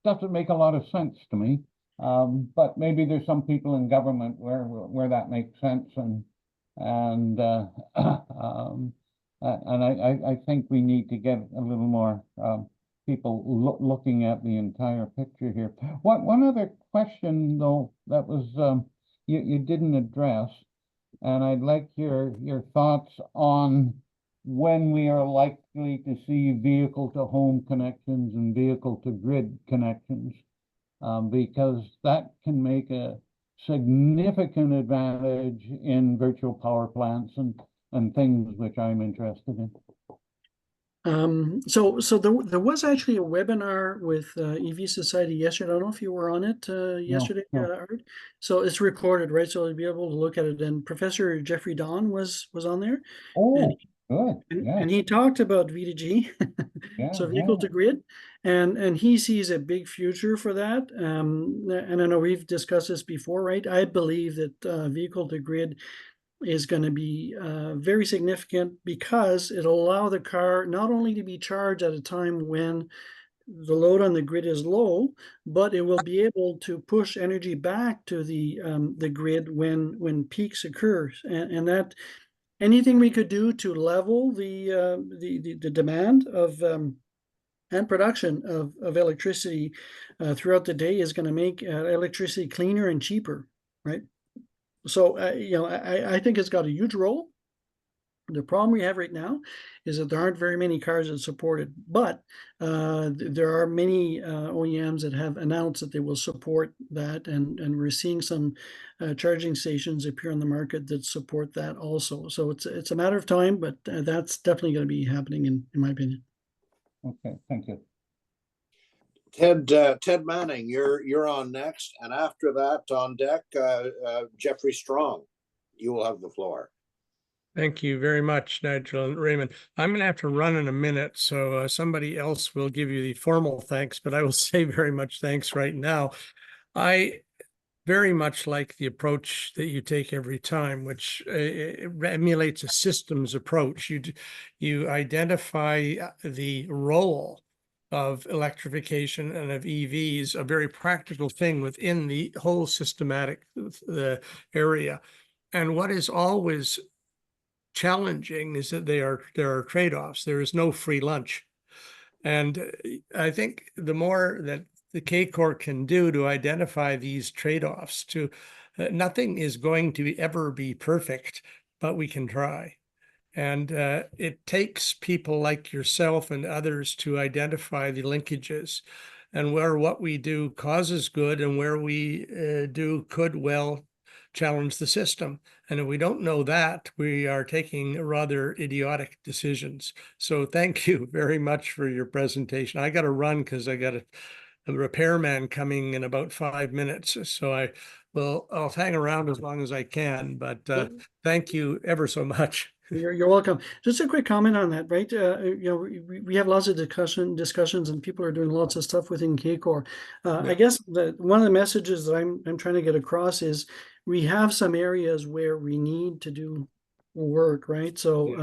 C: doesn't make a lot of sense to me. But maybe there's some people in government where that makes sense, and I think we need to get a little more people looking at the entire picture here. One other question though that was you didn't address, and I'd like your thoughts on when we are likely to see vehicle to home connections and vehicle to grid connections, because that can make a significant advantage in virtual power plants and things which I'm interested in.
B: So there was actually a webinar with EV Society yesterday. I don't know if you were on it yesterday,
C: No.
B: Art. So it's recorded, right? So you'll be able to look at it. And Professor Jeffrey Don was on there.
C: Oh, good. Yeah.
B: And he talked about V2G, so vehicle to grid, and he sees a big future for that. And I know we've discussed this before, right? I believe that vehicle to grid is going to be very significant because it'll allow the car not only to be charged at a time when the load on the grid is low, but it will be able to push energy back to the grid when peaks occur, and that anything we could do to level the demand of and production of electricity throughout the day is going to make electricity cleaner and cheaper, right? So, I think it's got a huge role. The problem we have right now is that there aren't very many cars that support it, but there are many OEMs that have announced that they will support that, and we're seeing some charging stations appear on the market that support that also. So it's a matter of time, but that's definitely going to be happening in my opinion.
C: Okay, thank you.
A: Ted Manning, you're on next, and after that on deck, Jeffrey Strong. You will have the floor.
D: Thank you very much, Nigel and Raymond. I'm going to have to run in a minute, so somebody else will give you the formal thanks, but I will say very much thanks right now. I very much like the approach that you take every time, which emulates a systems approach. You identify the role of electrification and of EVs, a very practical thing within the whole systematic area. And what is always challenging is that there are trade-offs. There is no free lunch. And I think the more that the CACOR can do to identify these trade-offs, nothing is going to ever be perfect, but we can try. And it takes people like yourself and others to identify the linkages and where what we do causes good and where we could well challenge the system. And if we don't know that, we are taking rather idiotic decisions. So thank you very much for your presentation. I got to run because I got a repairman coming in about 5 minutes. So I'll hang around as long as I can, but thank you ever so much.
B: You're welcome. Just a quick comment on that, right? We have lots of discussions, and people are doing lots of stuff within CACOR. I guess one of the messages that I'm trying to get across is we have some areas where we need to do work, right? So,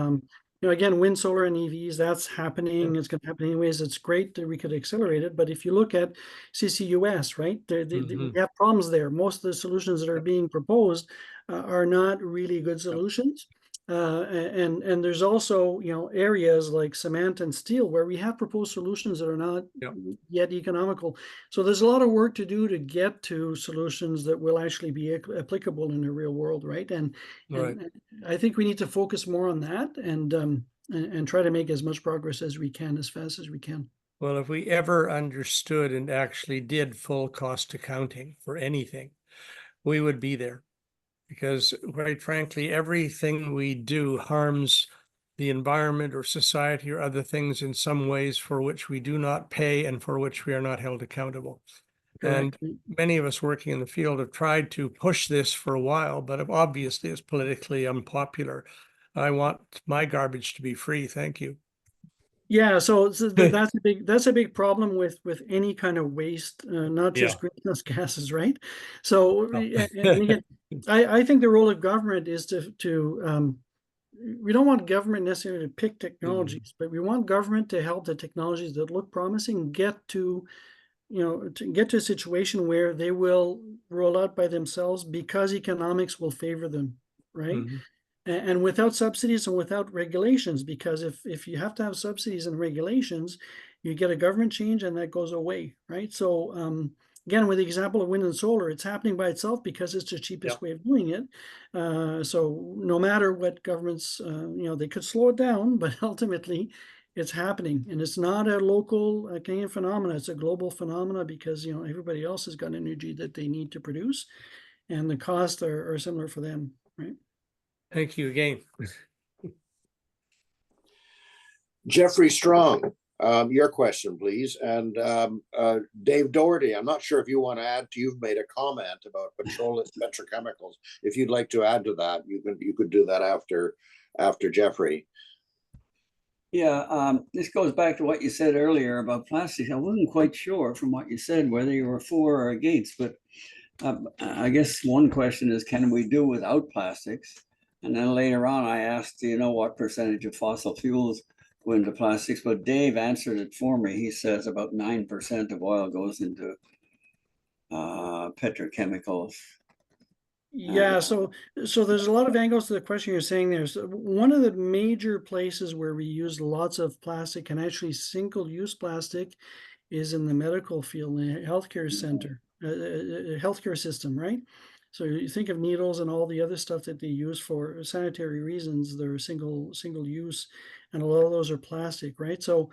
D: Yeah.
B: again, wind, solar, and EVs, that's happening. It's going to happen anyways. It's great that we could accelerate it. But if you look at CCUS, right, we have problems there. Most of the solutions that are being proposed are not really good solutions. And there's also, areas like cement and steel where we have proposed solutions that are not
D: Yep.
B: yet economical. So there's a lot of work to do to get to solutions that will actually be applicable in the real world, right? And
D: Right.
B: I think we need to focus more on that and try to make as much progress as we can, as fast as we can.
D: Well, if we ever understood and actually did full cost accounting for anything, we would be there. Because quite frankly, everything we do harms the environment or society or other things in some ways for which we do not pay and for which we are not held accountable. And
B: Correct.
D: many of us working in the field have tried to push this for a while, but obviously it's politically unpopular. I want my garbage to be free. Thank you.
B: Yeah, so that's a big problem with any kind of waste, not just
D: Yeah.
B: greenhouse gases, right? So
D: Oh.
B: and again, I think the role of government is to we don't want government necessarily to pick technologies, but we want government to help the technologies that look promising get to a situation where they will roll out by themselves because economics will favor them, right?
D: Mhm.
B: And without subsidies and without regulations, because if you have to have subsidies and regulations, you get a government change and that goes away, right? So again, with the example of wind and solar, it's happening by itself because it's the cheapest
D: Yeah.
B: way of doing it. So no matter what governments, they could slow it down, but ultimately it's happening, and it's not a local Canadian phenomena. It's a global phenomena because everybody else has got energy that they need to produce, and the costs are similar for them, right?
D: Thank you again.
A: Jeffrey Strong, your question, please. And Dave Doherty, I'm not sure if you want to add to, you've made a comment about petroleum petrochemicals. If you'd like to add to that, you could do that after Jeffrey.
E: Yeah, this goes back to what you said earlier about plastics. I wasn't quite sure from what you said whether you were for or against, but I guess one question is, can we do without plastics? And then later on, I asked, do you know what percentage of fossil fuels go into plastics? But Dave answered it for me. He says about 9% of oil goes into petrochemicals.
B: Yeah, so there's a lot of angles to the question you're saying there. So one of the major places where we use lots of plastic, and actually single-use plastic, is in the medical field, in the healthcare center, healthcare system, right? So you think of needles and all the other stuff that they use for sanitary reasons, they're single use, and a lot of those are plastic, right? So,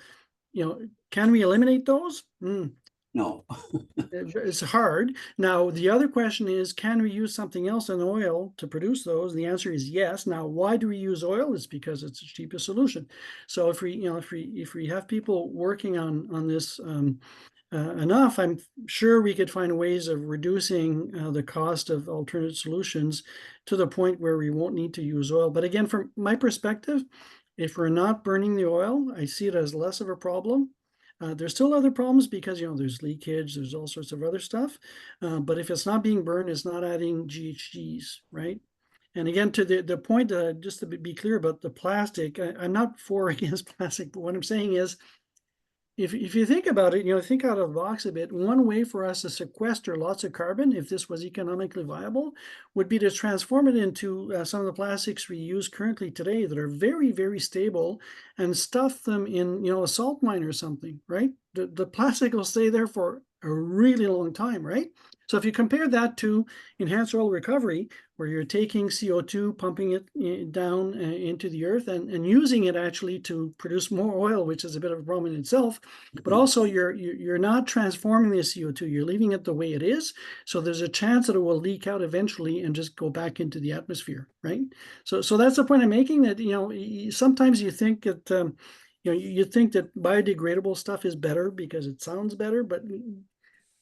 B: can we eliminate those?
E: No.
B: It's hard. Now, the other question is, can we use something else than oil to produce those? The answer is yes. Now, why do we use oil? It's because it's the cheapest solution. So if we have people working on this enough, I'm sure we could find ways of reducing the cost of alternate solutions to the point where we won't need to use oil. But again, from my perspective, if we're not burning the oil, I see it as less of a problem. There's still other problems because there's leakage, there's all sorts of other stuff. But if it's not being burned, it's not adding GHGs, right? And again, to the point, just to be clear about the plastic, I'm not for or against plastic, but what I'm saying is, if you think about it, think out of the box a bit. One way for us to sequester lots of carbon, if this was economically viable, would be to transform it into some of the plastics we use currently today that are very, very stable, and stuff them in, a salt mine or something, right? The plastic will stay there for a really long time, right? So if you compare that to enhanced oil recovery, where you're taking CO2, pumping it down into the earth and using it actually to produce more oil, which is a bit of a problem in itself, but also you're not transforming the CO2, you're leaving it the way it is. So there's a chance that it will leak out eventually and just go back into the atmosphere, right? So that's the point I'm making, that, sometimes you think that, you think that biodegradable stuff is better because it sounds better, but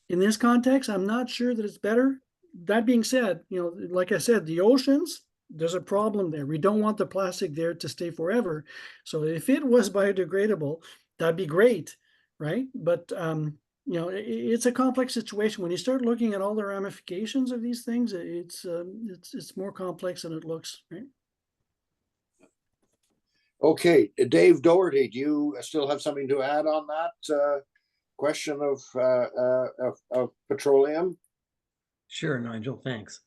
B: in this context, I'm not sure that it's better. That being said, like I said, the oceans, there's a problem there. We don't want the plastic there to stay forever. So if it was biodegradable, that'd be great, right? But it's a complex situation. When you start looking at all the ramifications of these things, it's more complex than it looks, right?
A: Okay, Dave Doherty, do you still have something to add on that question of petroleum?
F: Sure, Nigel, thanks.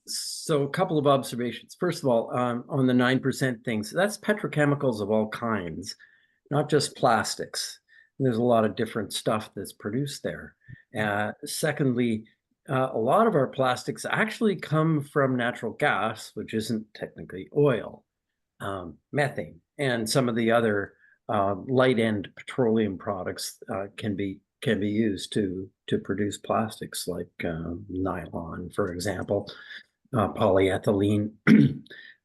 F: So a couple of observations. First of all, on the 9% things, that's petrochemicals of all kinds, not just plastics. There's a lot of different stuff that's produced there. Secondly, a lot of our plastics actually come from natural gas, which isn't technically oil, methane, and some of the other light end petroleum products can be used to produce plastics like nylon, for example, polyethylene.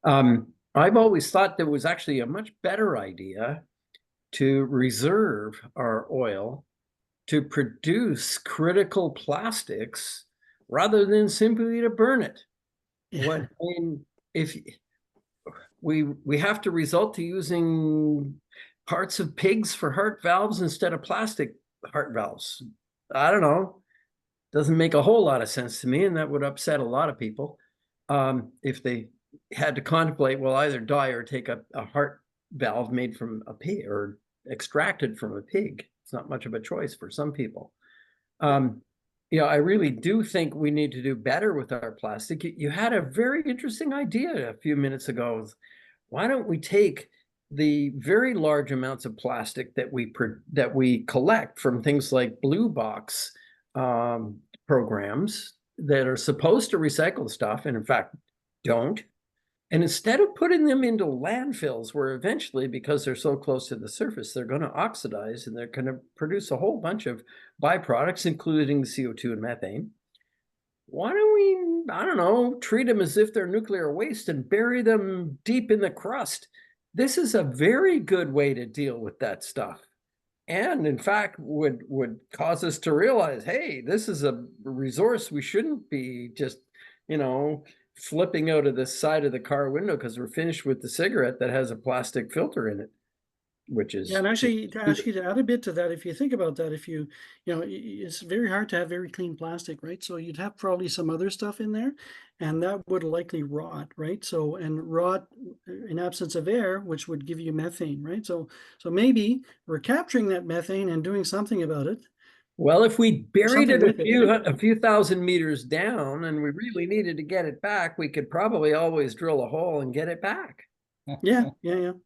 F: I've always thought there was actually a much better idea to reserve our oil to produce critical plastics rather than simply to burn it. What I mean, if we have to resort to using parts of pigs for heart valves instead of plastic heart valves. I don't know. Doesn't make a whole lot of sense to me, and that would upset a lot of people if they had to contemplate, well, either die or take a heart valve made from a pig or extracted from a pig. It's not much of a choice for some people. I really do think we need to do better with our plastic. You had a very interesting idea a few minutes ago. Why don't we take the very large amounts of plastic that we collect from things like blue box programs that are supposed to recycle stuff and in fact don't, and instead of putting them into landfills where eventually, because they're so close to the surface, they're going to oxidize and they're going to produce a whole bunch of byproducts, including CO2 and methane. Why don't we, I don't know, treat them as if they're nuclear waste and bury them deep in the crust? This is a very good way to deal with that stuff. And in fact, would cause us to realize, hey, this is a resource we shouldn't be just, flipping out of the side of the car window because we're finished with the cigarette that has a plastic filter in it, which is.
B: Yeah, and actually, to add a bit to that, if you think about that, it's very hard to have very clean plastic, right? So you'd have probably some other stuff in there, and that would likely rot, right? So, and rot in absence of air, which would give you methane, right? So maybe we're capturing that methane and doing something about it.
F: Well, if we buried it
B: Something
F: a few thousand meters down and we really needed to get it back, we could probably always drill a hole and get it back.
B: Yeah.
F: And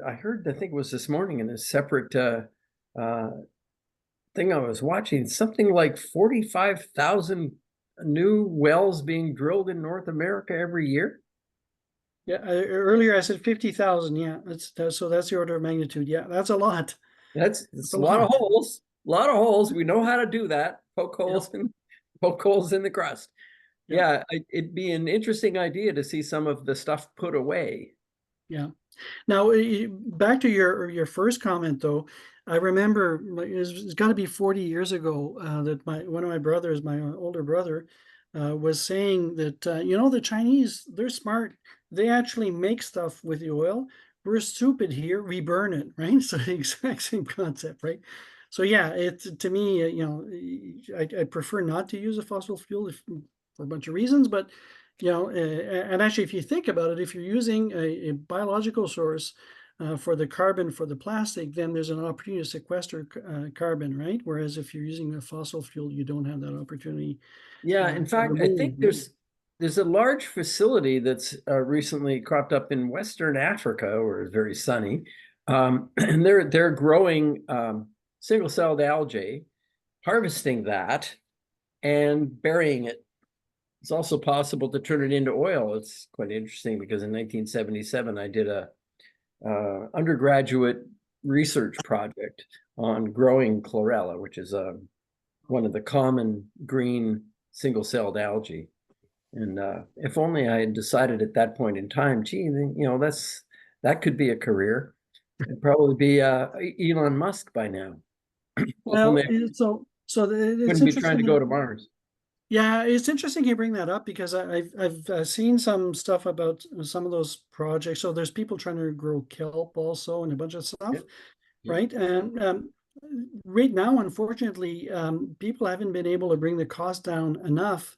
F: I heard, I think it was this morning in a separate thing I was watching, something like 45,000 new wells being drilled in North America every year.
B: Yeah, earlier I said 50,000. Yeah, so that's the order of magnitude. Yeah, that's a lot.
F: That's a lot of holes. A lot of holes. We know how to do that. Poke holes in the crust. Yeah, it'd be an interesting idea to see some of the stuff put away.
B: Yeah. Now, back to your first comment, though, I remember it's got to be 40 years ago that one of my brothers, my older brother, was saying that the Chinese, they're smart. They actually make stuff with the oil. We're stupid here. We burn it, right? So the exact same concept, right? So yeah, to me, I prefer not to use a fossil fuel for a bunch of reasons, but and actually, if you think about it, if you're using a biological source for the carbon for the plastic, then there's an opportunity to sequester carbon, right? Whereas if you're using a fossil fuel, you don't have that opportunity.
F: Yeah, in fact, I think there's a large facility that's recently cropped up in Western Africa, where it's very sunny, and they're growing single-celled algae, harvesting that, and burying it. It's also possible to turn it into oil. It's quite interesting because in 1977, I did a undergraduate research project on growing chlorella, which is one of the common green single-celled algae. And if only I had decided at that point in time, gee, that could be a career. It'd probably be Elon Musk by now.
B: Well, it's
F: wouldn't be trying to go to Mars.
B: Yeah, it's interesting you bring that up because I've seen some stuff about some of those projects. So there's people trying to grow kelp also and a bunch of stuff, right? And right now, unfortunately, people haven't been able to bring the cost down enough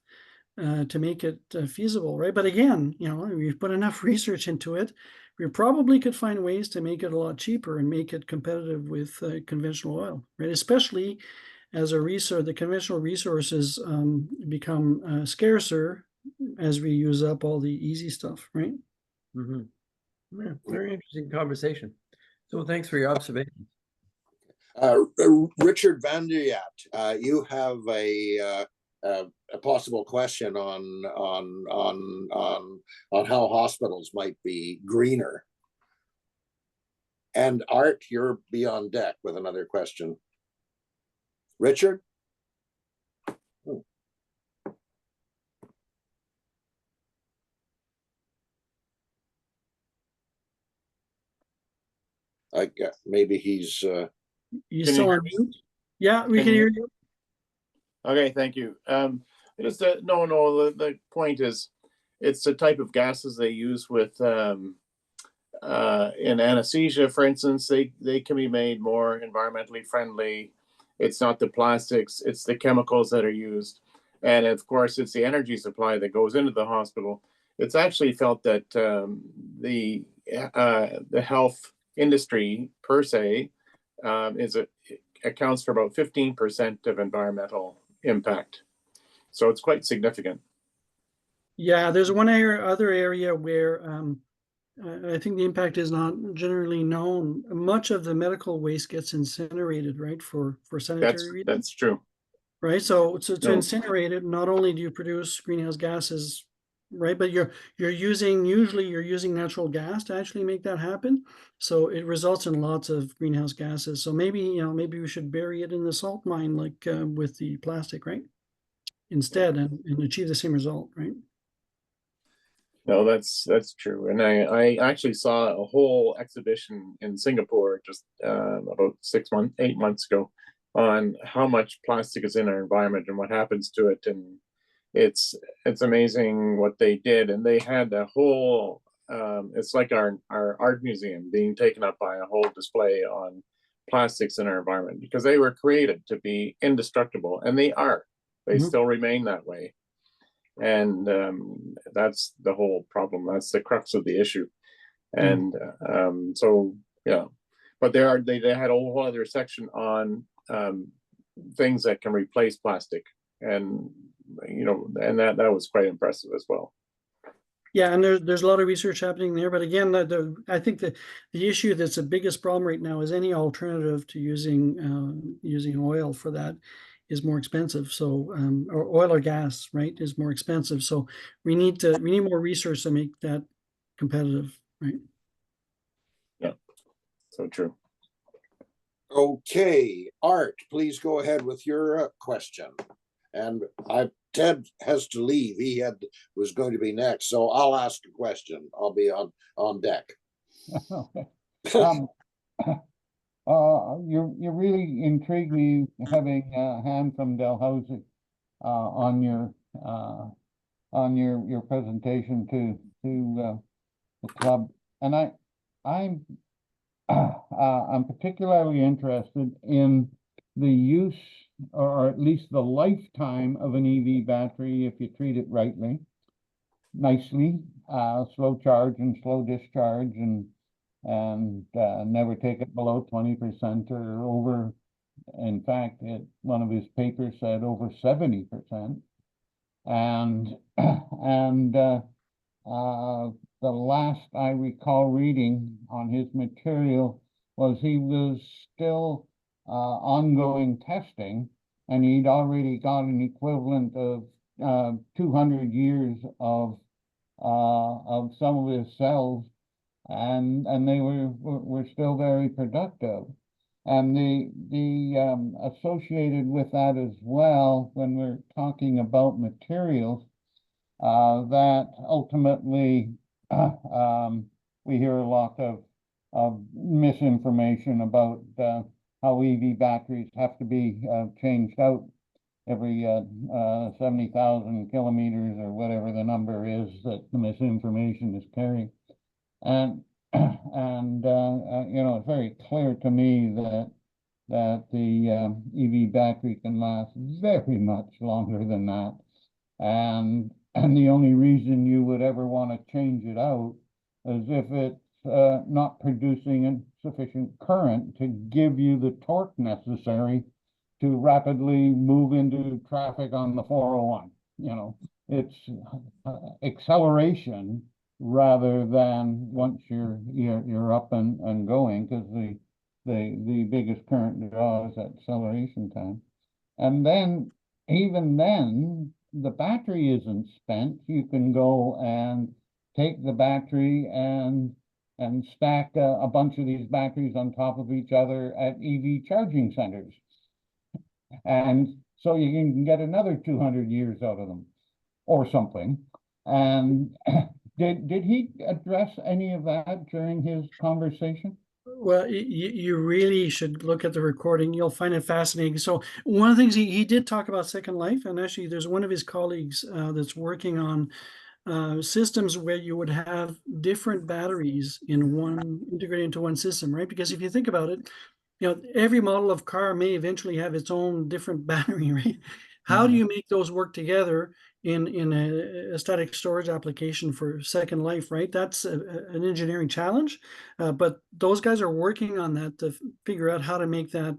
B: to make it feasible, right? But again, you know, if you put enough research into it, we probably could find ways to make it a lot cheaper and make it competitive with conventional oil, right? Especially as the conventional resources become scarcer as we use up all the easy stuff, right?
F: Mhm. Yeah, very interesting conversation. So thanks for your observations.
A: Richard Van der Yat, you have a possible question on how hospitals might be greener. And Art, you're beyond deck with another question. Richard? I guess maybe he's
B: You
G: Can
B: still
G: you
B: on
G: hear me?
B: mute? Yeah, we
G: Can
B: can
G: you-
B: hear you.
G: Okay, thank you. Just the point is, it's the type of gases they use with in anesthesia, for instance. They can be made more environmentally friendly. It's not the plastics; it's the chemicals that are used, and of course, it's the energy supply that goes into the hospital. It's actually felt that the health industry per se accounts for about 15% of environmental impact. So it's quite significant.
B: Yeah, there's one other area where I think the impact is not generally known. Much of the medical waste gets incinerated, right, for sanitary reasons.
G: That's true.
B: Right, so to
G: No.
B: incinerate it, not only do you produce greenhouse gases, right, but usually you're using natural gas to actually make that happen. So it results in lots of greenhouse gases. So maybe we should bury it in the salt mine, like with the plastic, right, instead, and achieve the same result, right?
G: No, that's true. And I actually saw a whole exhibition in Singapore just about 8 months ago on how much plastic is in our environment and what happens to it. And it's amazing what they did. And they had a whole it's like our art museum being taken up by a whole display on plastics in our environment, because they were created to be indestructible, and they are. They
B: Mhm.
G: still remain that way. And that's the whole problem. That's the crux of the issue. And so yeah, but they had a whole other section on things that can replace plastic, and and that was quite impressive as well.
B: Yeah, and there's a lot of research happening there. But again, I think that the issue that's the biggest problem right now is any alternative to using oil for that is more expensive. So or oil or gas, right, is more expensive. So we need more research to make that competitive, right?
G: Yeah, so true.
A: okay. Art, please go ahead with your question. And Ted has to leave. He was going to be next, so I'll ask a question. I'll be on deck.
C: Okay. You really intrigued me having Han from Dalhousie on your presentation to the club, and I'm particularly interested in the use, or at least the lifetime of an EV battery if you treat it rightly, nicely, slow charge and slow discharge, and never take it below 20% or over. In fact, one of his papers said over 70%. And the last I recall reading on his material was he was still ongoing testing, and he'd already got an equivalent of 200 years of some of his cells, and they were still very productive. And the associated with that as well, when we're talking about materials, that ultimately we hear a lot of misinformation about how EV batteries have to be changed out every 70,000 kilometers, or whatever the number is that the misinformation is carrying. And it's very clear to me that the EV battery can last very much longer than that. And the only reason you would ever want to change it out is if it's not producing sufficient current to give you the torque necessary to rapidly move into traffic on the 401. You know, it's acceleration rather than once you're up and going, because the biggest current draw is acceleration time. And then even then the battery isn't spent. You can go and take the battery and stack a bunch of these batteries on top of each other at EV charging centers. And so you can get another 200 years out of them or something. And did he address any of that during his conversation?
B: Well, you really should look at the recording. You'll find it fascinating. So one of the things he did talk about Second Life, and actually there's one of his colleagues that's working on systems where you would have different batteries integrated into one system, right? Because if you think about it, you know, every model of car may eventually have its own different battery, right? How do you make those work together in a static storage application for Second Life, right? That's an engineering challenge, but those guys are working on that to figure out how to make that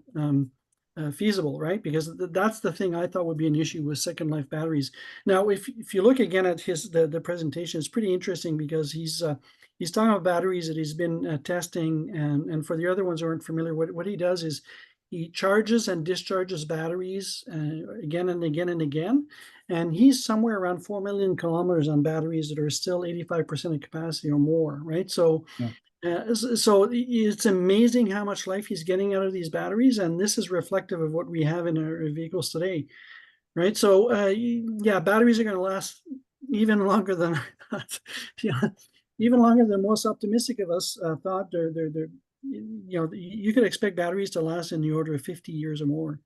B: feasible, right? Because that's the thing I thought would be an issue with Second Life batteries. Now, if you look again at the presentation, it's pretty interesting because he's talking about batteries that he's been testing, and for the other ones who aren't familiar, what he does is he charges and discharges batteries again and again and again, and he's somewhere around 4 million kilometers on batteries that are still 85% of capacity or more, right? So.
C: Yeah.
B: So it's amazing how much life he's getting out of these batteries, and this is reflective of what we have in our vehicles today, right? So yeah, batteries are going to last even longer than even longer than most optimistic of us thought. They're you know, you could expect batteries to last in the order of 50 years or more,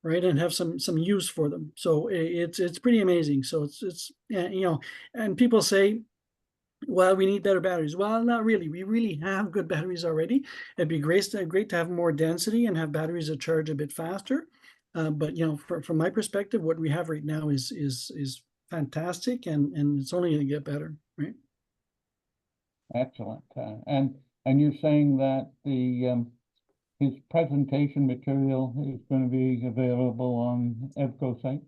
B: right, and have some use for them. So it's pretty amazing. So it's you know, and people say, well, we need better batteries. Well, not really. We really have good batteries already. It'd be great to have more density and have batteries that charge a bit faster. But you know, from my perspective, what we have right now is fantastic, and it's only going to get better, right?
C: Excellent. And you're saying that the his presentation material is going to be available on EVCO site?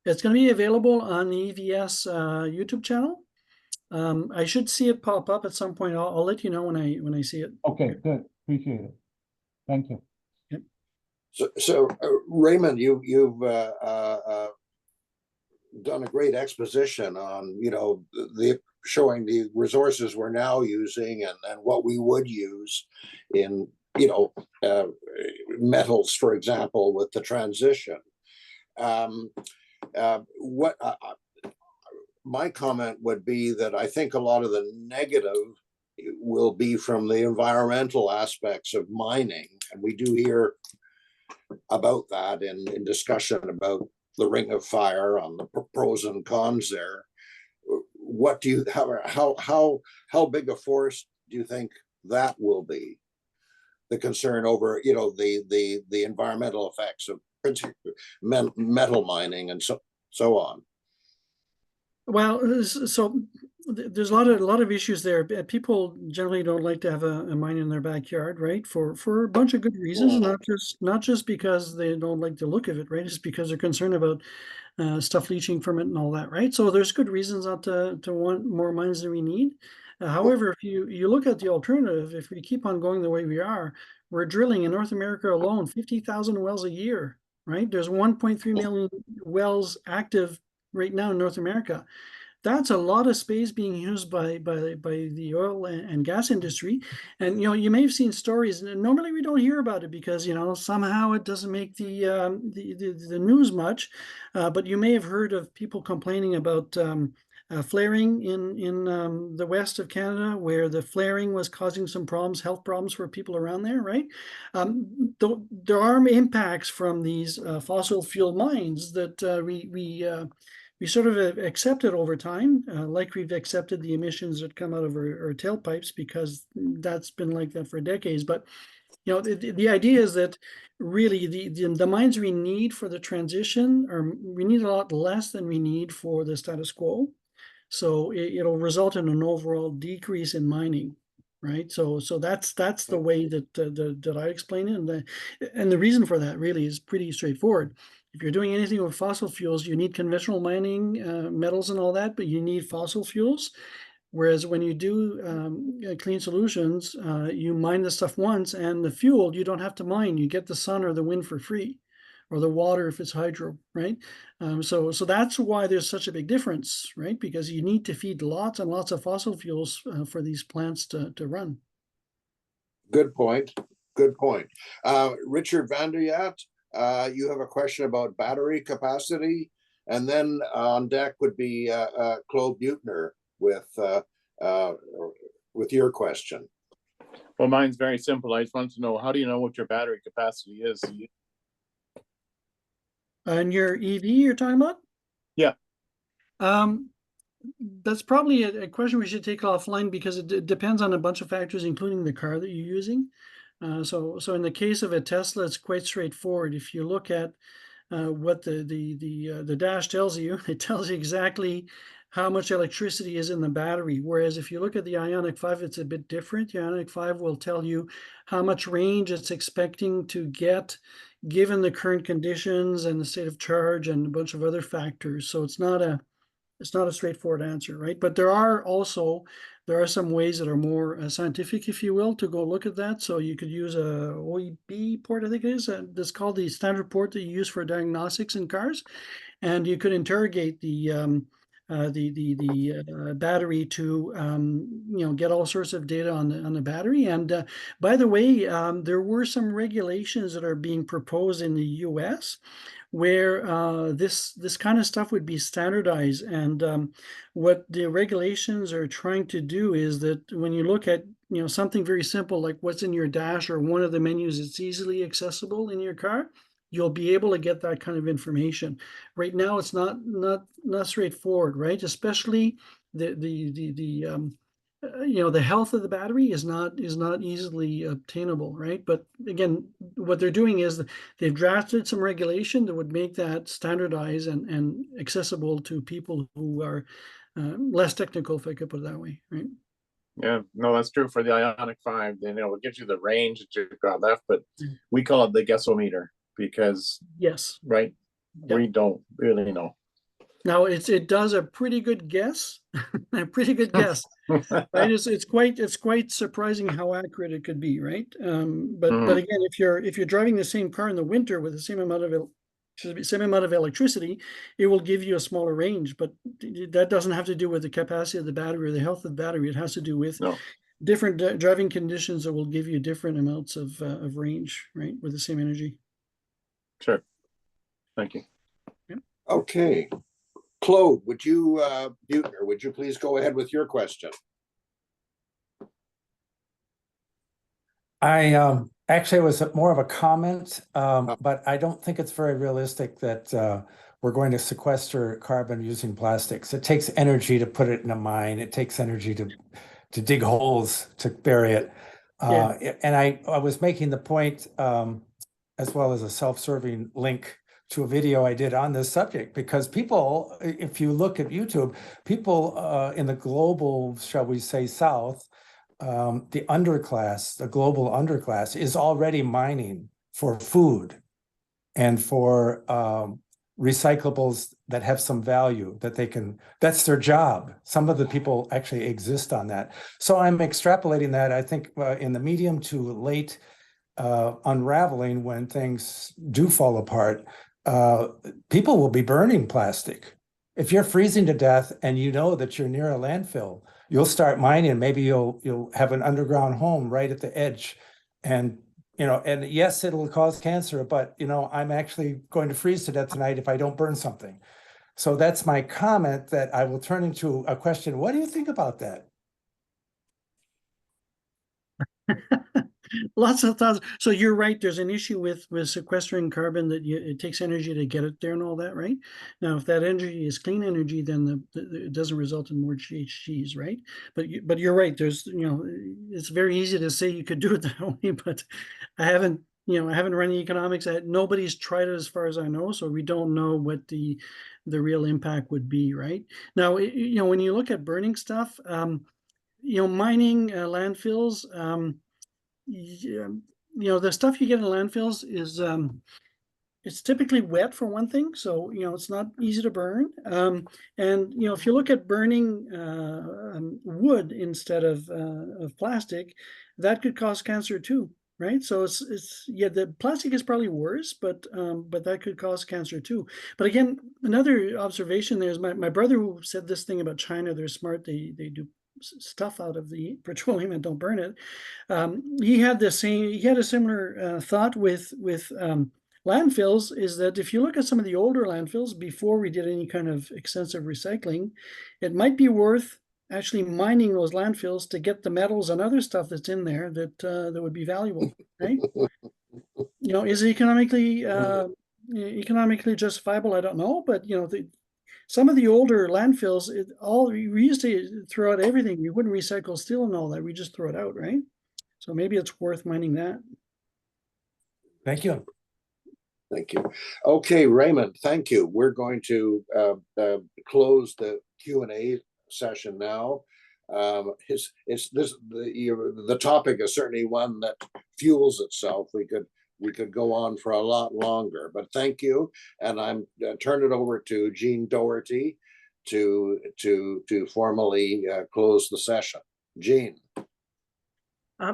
B: It's going to be available on the EVS YouTube channel. I should see it pop up at some point. I'll let you know when I see it.
C: Okay, good. Appreciate it. Thank you.
A: So Raymond, you've done a great exposition on, you know, showing the resources we're now using and what we would use in, you know, metals, for example, with the transition. My comment would be that I think a lot of the negative will be from the environmental aspects of mining, and we do hear about that in discussion about the Ring of Fire on the pros and cons there. What do you how big a force do you think that will be? The concern over, you know, the environmental effects of metal mining and so on.
B: Well, so there's a lot of issues there. People generally don't like to have a mine in their backyard, right? For a bunch of good reasons, not just because they don't like the look of it, right? It's because they're concerned about stuff leaching from it and all that, right? So there's good reasons not to want more mines than we need. However, if you look at the alternative, if we keep on going the way we are, we're drilling in North America alone 50,000 wells a year, right? There's 1.3 million wells active right now in North America. That's a lot of space being used by the oil and gas industry. And you know, you may have seen stories, and normally we don't hear about it because, you know, somehow it doesn't make the news much. But you may have heard of people complaining about flaring in the west of Canada, where the flaring was causing some problems, health problems for people around there, right? There are impacts from these fossil fuel mines that we sort of accepted over time, like we've accepted the emissions that come out of our tailpipes, because that's been like that for decades. But You know, the idea is that really the mines we need for the transition we need a lot less than we need for the status quo. So it'll result in an overall decrease in mining, right? So that's the way that I explain it, and the reason for that really is pretty straightforward. If you're doing anything with fossil fuels, you need conventional mining, metals and all that, but you need fossil fuels. Whereas when you do clean solutions, you mine the stuff once, and the fuel you don't have to mine. You get the sun or the wind for free, or the water if it's hydro, right? So that's why there's such a big difference, right? Because you need to feed lots and lots of fossil fuels for these plants to run.
A: Good point. Good point. Richard Vanderjagt, you have a question about battery capacity, and then on deck would be Claude Buechner with your question.
G: Well, mine's very simple. I just want to know, how do you know what your battery capacity is?
B: And your EV you're talking about?
G: Yeah.
B: That's probably a question we should take offline, because it depends on a bunch of factors, including the car that you're using. So in the case of a Tesla, it's quite straightforward. If you look at what the dash tells you, it tells you exactly how much electricity is in the battery. Whereas if you look at the Ioniq 5, it's a bit different. The Ioniq 5 will tell you how much range it's expecting to get given the current conditions and the state of charge and a bunch of other factors. So it's not a straightforward answer, right? But there are some ways that are more scientific, if you will, to go look at that. So you could use a OEB port, I think it is. That's called the standard port that you use for diagnostics in cars, and you could interrogate the battery to get all sorts of data on the battery. And by the way, there were some regulations that are being proposed in the U.S. where this kind of stuff would be standardized. And what the regulations are trying to do is that when you look at something very simple like what's in your dash or one of the menus that's easily accessible in your car, you'll be able to get that kind of information. Right now, it's not straightforward, right? Especially the health of the battery is not easily obtainable, right? But again, what they're doing is they've drafted some regulation that would make that standardized and accessible to people who are less technical, if I could put it that way, right?
G: Yeah, no, that's true for the Ioniq 5. It gives you the range that you've got left, but we call it the guessometer because
B: yes,
G: right,
B: yeah.
G: We don't really know.
B: Now it does a pretty good guess, right? It's quite surprising how accurate it could be, right? But again, if you're driving the same car in the winter with the same amount of electricity, it will give you a smaller range. But that doesn't have to do with the capacity of the battery or the health of the battery. It has to do with different driving conditions that will give you different amounts of range, right, with the same energy.
G: Sure. Thank you.
B: Yeah.
A: Okay. Claude, Buechner, would you please go ahead with your question?
H: I actually, it was more of a comment, but I don't think it's very realistic that we're going to sequester carbon using plastics. It takes energy to put it in a mine. It takes energy to dig holes to bury it. And I was making the point, as well as a self-serving link to a video I did on this subject, because people, if you look at YouTube, people in the global, shall we say, South, the underclass, the global underclass, is already mining for food and for recyclables that have some value that they can, that's their job. Some of the people actually exist on that. So I'm extrapolating that, I think, in the medium to late unraveling, when things do fall apart, people will be burning plastic. If you're freezing to death and you know that you're near a landfill, you'll start mining. Maybe you'll have an underground home right at the edge, and and yes, it'll cause cancer, but I'm actually going to freeze to death tonight if I don't burn something. So that's my comment that I will turn into a question. What do you think about that?
B: Lots of thoughts. So you're right. There's an issue with sequestering carbon that it takes energy to get it there and all that, right? Now, if that energy is clean energy, then it doesn't result in more GHGs, right? But you're right. There's it's very easy to say you could do it that way, but I haven't run the economics. Nobody's tried it as far as I know, so we don't know what the real impact would be, right? Now, when you look at burning stuff, mining, landfills, the stuff you get in landfills is it's typically wet for one thing, so it's not easy to burn. And if you look at burning wood instead of plastic, that could cause cancer too, right? So it's the plastic is probably worse, but that could cause cancer too. But again, another observation there is my brother who said this thing about China. They're smart. They do stuff out of the petroleum and don't burn it. He had a similar thought with landfills, is that if you look at some of the older landfills before we did any kind of extensive recycling, it might be worth actually mining those landfills to get the metals and other stuff that's in there that would be valuable, right? Is it economically justifiable? I don't know, but some of the older landfills, we used to throw out everything. We wouldn't recycle steel and all that. We just throw it out, right? So maybe it's worth mining that.
H: Thank you.
A: Thank you. Okay, Raymond, thank you. We're going to close the Q&A session now. The topic is certainly one that fuels itself. We could go on for a lot longer, but thank you. And I'm turn it over to Jean Doherty to formally close the session. Jean.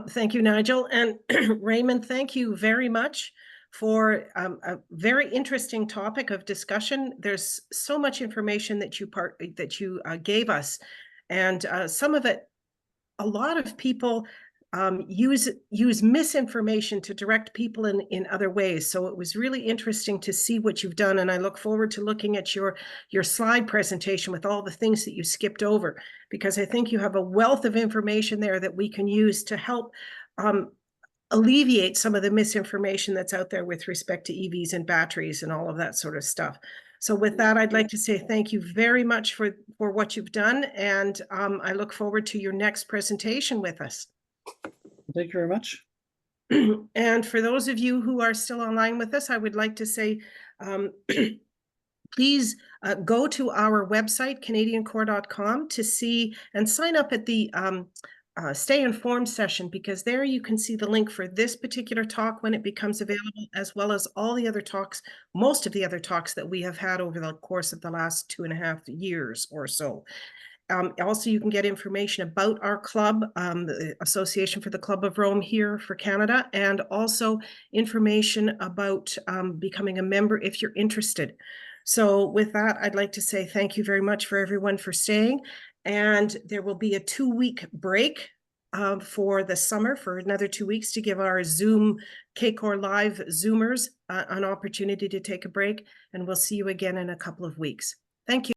I: Thank you, Nigel. And Raymond, thank you very much for a very interesting topic of discussion. There's so much information that you gave us, and some of it, a lot of people use misinformation to direct people in other ways. So it was really interesting to see what you've done, and I look forward to looking at your slide presentation with all the things that you skipped over, because I think you have a wealth of information there that we can use to help alleviate some of the misinformation that's out there with respect to EVs and batteries and all of that sort of stuff. So with that, I'd like to say thank you very much for what you've done, and I look forward to your next presentation with us.
B: Thank you very much.
I: And for those of you who are still online with us, I would like to say, please go to our website, canadiancore.com, to see and sign up at the Stay Informed session, because there you can see the link for this particular talk when it becomes available, as well as all the other talks, most of the other talks that we have had over the course of the last 2.5 years or so. Also, you can get information about our club, the Association for the Club of Rome here for Canada, and also information about becoming a member if you're interested. So with that, I'd like to say thank you very much for everyone for staying. And there will be a 2-week break for the summer, for another 2 weeks, to give our Zoom CACOR Live Zoomers an opportunity to take a break. And we'll see you again in a couple of weeks. Thank you.